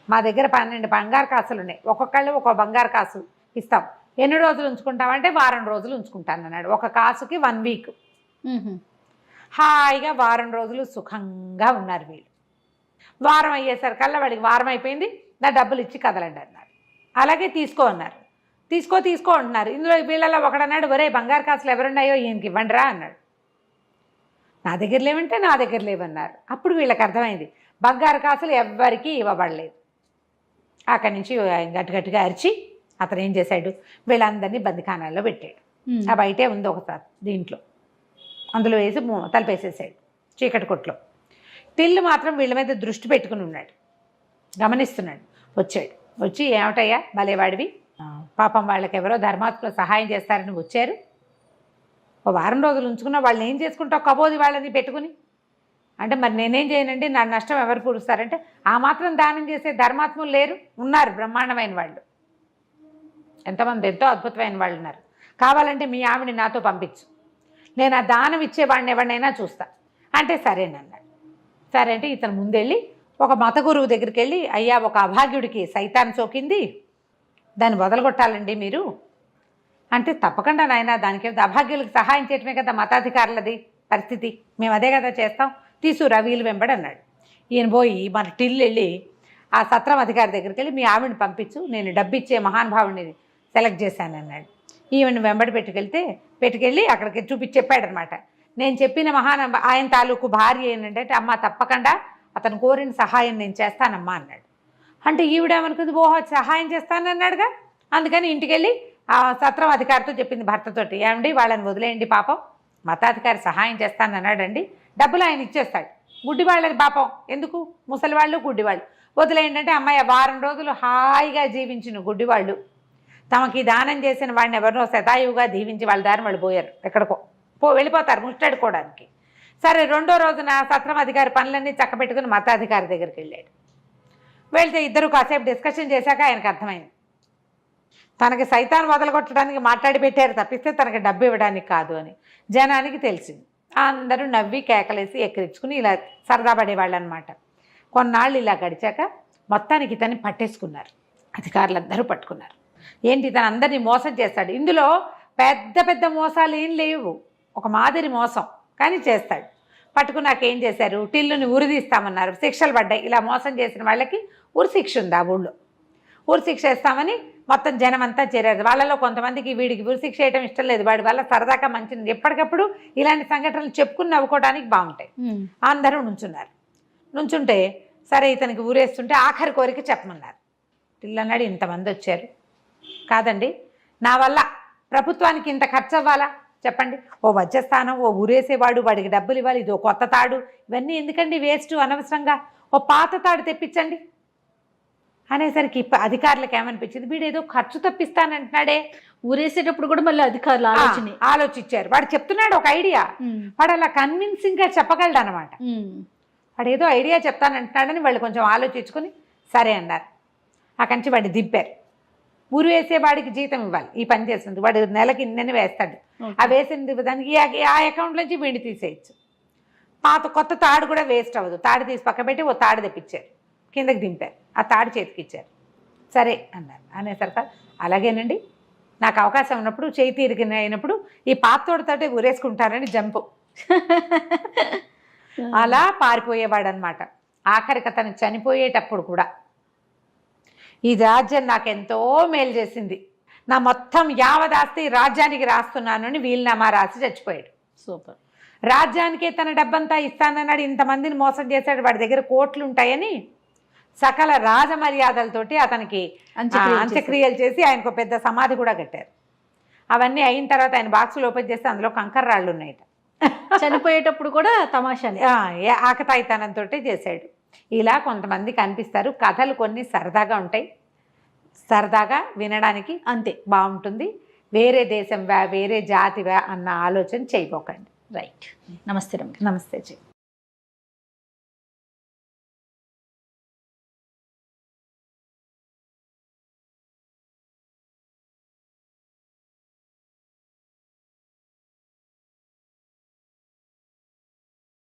Speaker 2: మా దగ్గర 12 బంగారు కాసులు ఉన్నాయి, ఒక్కొక్కళ్ళు ఒక బంగారు కాసు ఇస్తాం. ఎన్ని రోజులు ఉంచుకుంటామంటే వారం రోజులు ఉంచుకుంటాను అన్నాడు. ఒక కాసుకి 1 వీక్. హాయిగా వారం రోజులు సుఖంగా ఉన్నారు వీళ్ళు. వారం అయ్యేసరికల్లా వాడికి వారం అయిపోయింది, నా డబ్బులు ఇచ్చి కదలండి అన్నారు. అలాగే తీసుకో అన్నారు. తీసుకో అంటున్నారు. ఇందులో వీళ్ళలో ఒకడన్నాడు, ఒరే బంగారు కాసులు ఎవరున్నాయో ఈయనకి ఇవ్వండి రా అన్నాడు. నా దగ్గర లేవంటే నా దగ్గర లేవన్నారు. అప్పుడు వీళ్ళకి అర్థమైంది బంగారు కాసులు ఎవ్వరికీ ఇవ్వబడలేదు. అక్కడి నుంచి గట్టిగా అరిచి అతను ఏం చేశాడు, వీళ్ళందరినీ బందిఖానాల్లో పెట్టాడు. ఆ బయటే ఉంది ఒకసారి దీంట్లో, అందులో వేసి తలపేసేసాడు చీకటి కొట్లో. టిల్లు మాత్రం వీళ్ళ మీద దృష్టి పెట్టుకుని ఉన్నాడు, గమనిస్తున్నాడు. వచ్చి ఏమిటయ్యా భలేవాడివి, పాపం వాళ్ళకి ఎవరో ధర్మాత్మలో సహాయం చేస్తారని వచ్చారు, ఓ వారం రోజులు ఉంచుకున్న వాళ్ళని ఏం చేసుకుంటావు కబోది వాళ్ళని పెట్టుకుని అంటే, మరి నేనేం చేయనండి, నా నష్టం ఎవరు పూరుస్తారంటే, ఆ మాత్రం దానం చేసే ధర్మాత్ములు లేరు, ఉన్నారు బ్రహ్మాండమైన వాళ్ళు, ఎంతమంది ఎంతో అద్భుతమైన వాళ్ళు ఉన్నారు. కావాలంటే మీ ఆవిడని నాతో పంపించు, నేను ఆ దానం ఇచ్చేవాడిని ఎవరినైనా చూస్తా అంటే సరేనన్నాడు. సరే అంటే ఇతను ముందెళ్ళి ఒక మత గురువు దగ్గరికి వెళ్ళి, అయ్యా ఒక అభాగ్యుడికి సైతాన్ సోకింది, దాన్ని వదలగొట్టాలండి మీరు అంటే, తప్పకుండా నాయన, దానికి అభాగ్యులకు సహాయం చేయటమే కదా మతాధికారులది పరిస్థితి, మేము అదే కదా చేస్తాం, తీసుకురా వీలు వెంబడి అన్నాడు. ఈయన పోయి మన టిల్లు వెళ్ళి ఆ సత్రం అధికారి దగ్గరికి వెళ్ళి, మీ ఆవిడని పంపించు, నేను డబ్బు ఇచ్చే మహానుభావుని సెలెక్ట్ చేశాను అన్నాడు. ఈవిని వెంబడి పెట్టుకెళ్ళి అక్కడికి చెప్పాడనమాట. నేను చెప్పిన ఆయన తాలూకు భార్య ఏంటంటే, అమ్మ తప్పకుండా అతను కోరిన సహాయం నేను చేస్తానమ్మా అన్నాడు. అంటే ఈవిడేమనుకుంది, ఓహో సహాయం చేస్తానన్నాడుగా, అందుకని ఇంటికి వెళ్ళి ఆ సత్రం అధికారితో చెప్పింది భర్తతోటి, ఏమండి వాళ్ళని వదిలేయండి, పాపం మతాధికారి సహాయం చేస్తానన్నాడండి, డబ్బులు ఆయన ఇచ్చేస్తాడు, గుడ్డి వాళ్ళని పాపం ఎందుకు, ముసలివాళ్ళు గుడ్డివాళ్ళు వదిలేయండి అంటే, అమ్మాయి వారం రోజులు హాయిగా జీవించిన గుడ్డివాళ్ళు తమకి దానం చేసిన వాడిని ఎవరినో శతాయువుగా దీవించి వాళ్ళ దారి వాళ్ళు పోయారు, ఎక్కడికో వెళ్ళిపోతారు ముష్టడుకోవడానికి. సరే రెండో రోజున సత్రం అధికారి పనులన్నీ చక్కబెట్టుకుని మతాధికారి దగ్గరికి వెళ్ళాడు. వెళ్తే ఇద్దరు కాసేపు డిస్కషన్ చేశాక ఆయనకు అర్థమైంది, తనకి సైతాన్ వదలగొట్టడానికి మాట్లాడి పెట్టారు తప్పిస్తే తనకి డబ్బు ఇవ్వడానికి కాదు అని జనానికి తెలిసింది. అందరూ నవ్వి కేకలేసి ఎక్కిరించుకుని ఇలా సరదా పడేవాళ్ళు అనమాట. కొన్నాళ్ళు ఇలా గడిచాక మొత్తానికి ఇతన్ని పట్టేసుకున్నారు, అధికారులందరూ పట్టుకున్నారు. ఏంటి, ఇతను అందరినీ మోసం చేస్తాడు, ఇందులో పెద్ద పెద్ద మోసాలు ఏం లేవు, ఒక మాదిరి మోసం కానీ చేస్తాడు. పట్టుకున్నాక ఏం చేశారు, టిల్లుని ఉరిదీస్తామన్నారు, శిక్షలు పడ్డాయి. ఇలా మోసం చేసిన వాళ్ళకి ఉరి శిక్ష ఉంది ఆ ఊళ్ళో, ఉరి శిక్ష వేస్తామని మొత్తం జనం అంతా చేరారు. వాళ్ళలో కొంతమందికి వీడికి ఉరి శిక్ష వేయడం ఇష్టం లేదు, వాడి వల్ల సరదాగా మంచిది, ఎప్పటికప్పుడు ఇలాంటి సంఘటనలు చెప్పుకుని నవ్వుకోవడానికి బాగుంటాయి. అందరూ నుంచుంటే సరే ఇతనికి ఊరేస్తుంటే ఆఖరి కోరిక చెప్పమన్నారు. టిల్లు అన్నాడు, ఇంతమంది వచ్చారు కాదండి, నా వల్ల ప్రభుత్వానికి ఇంత ఖర్చు అవ్వాలా చెప్పండి, ఓ వజ్రస్థానం, ఓ ఊరేసేవాడు, వాడికి డబ్బులు ఇవ్వాలి, ఇది ఓ కొత్త తాడు, ఇవన్నీ ఎందుకండి వేస్ట్ అనవసరంగా, ఓ పాత తాడు తెప్పించండి అనేసరికి అధికారులకు ఏమనిపించింది, వీడు ఏదో ఖర్చు తప్పిస్తానంటున్నాడే,
Speaker 1: ఊరేసేటప్పుడు కూడా మళ్ళీ అధికారులు
Speaker 2: ఆలోచించారు. వాడు చెప్తున్నాడు ఒక ఐడియా, వాడు అలా కన్విన్సింగ్గా చెప్పగలడు అనమాట. వాడు ఏదో ఐడియా చెప్తానంటున్నాడని వాళ్ళు కొంచెం ఆలోచించుకుని సరే అన్నారు. అక్కడి నుంచి వాడిని దింపారు. ఊరు వేసే వాడికి జీతం ఇవ్వాలి, ఈ పని చేస్తుంది వాడు, నెలకి ఇన్నని వేస్తాడు. ఆ వేసిన దానికి ఆ అకౌంట్ నుంచి వీడిని తీసేయచ్చు. కొత్త తాడు కూడా వేస్ట్ అవ్వదు. తాడు తీసి పక్క పెట్టి ఓ తాడు తెప్పించారు, కిందకి దింపారు, ఆ తాడు చేతికి ఇచ్చారు. సరే అన్నారు. అనేసరికి అలాగేనండి, నాకు అవకాశం ఉన్నప్పుడు చేయి తీరిగిన అయినప్పుడు ఈ పాతోడితోటే ఊరేసుకుంటారని జంపు. అలా పారిపోయేవాడు అనమాట. ఆఖరికి అతను చనిపోయేటప్పుడు కూడా ఈ రాజ్యం నాకెంతో మేలు చేసింది, నా మొత్తం యావదాస్తి రాజ్యానికి రాస్తున్నాను అని వీలునామా రాసి చచ్చిపోయాడు.
Speaker 1: సూపర్.
Speaker 2: రాజ్యానికే తన డబ్బంతా ఇస్తానన్నాడు, ఇంతమందిని మోసం చేశాడు, వాడి దగ్గర కోట్లు ఉంటాయని సకల రాజమర్యాదలతోటి అతనికి అంత్యక్రియలు చేసి ఆయనకు పెద్ద సమాధి కూడా కట్టారు. అవన్నీ అయిన తర్వాత ఆయన బాక్సులు ఓపెన్ చేస్తే అందులో కంకర రాళ్ళు ఉన్నాయట.
Speaker 1: చనిపోయేటప్పుడు కూడా తమాషానే,
Speaker 2: ఆకతాయితనంతో చేశాడు. ఇలా కొంతమంది కనిపిస్తారు. కథలు కొన్ని సరదాగా ఉంటాయి, సరదాగా వినడానికి అంతే బాగుంటుంది. వేరే దేశం వేరే జాతివా అన్న ఆలోచన చేయబోకండి.
Speaker 1: రైట్. నమస్తే రమ్య.
Speaker 2: నమస్తే జీ.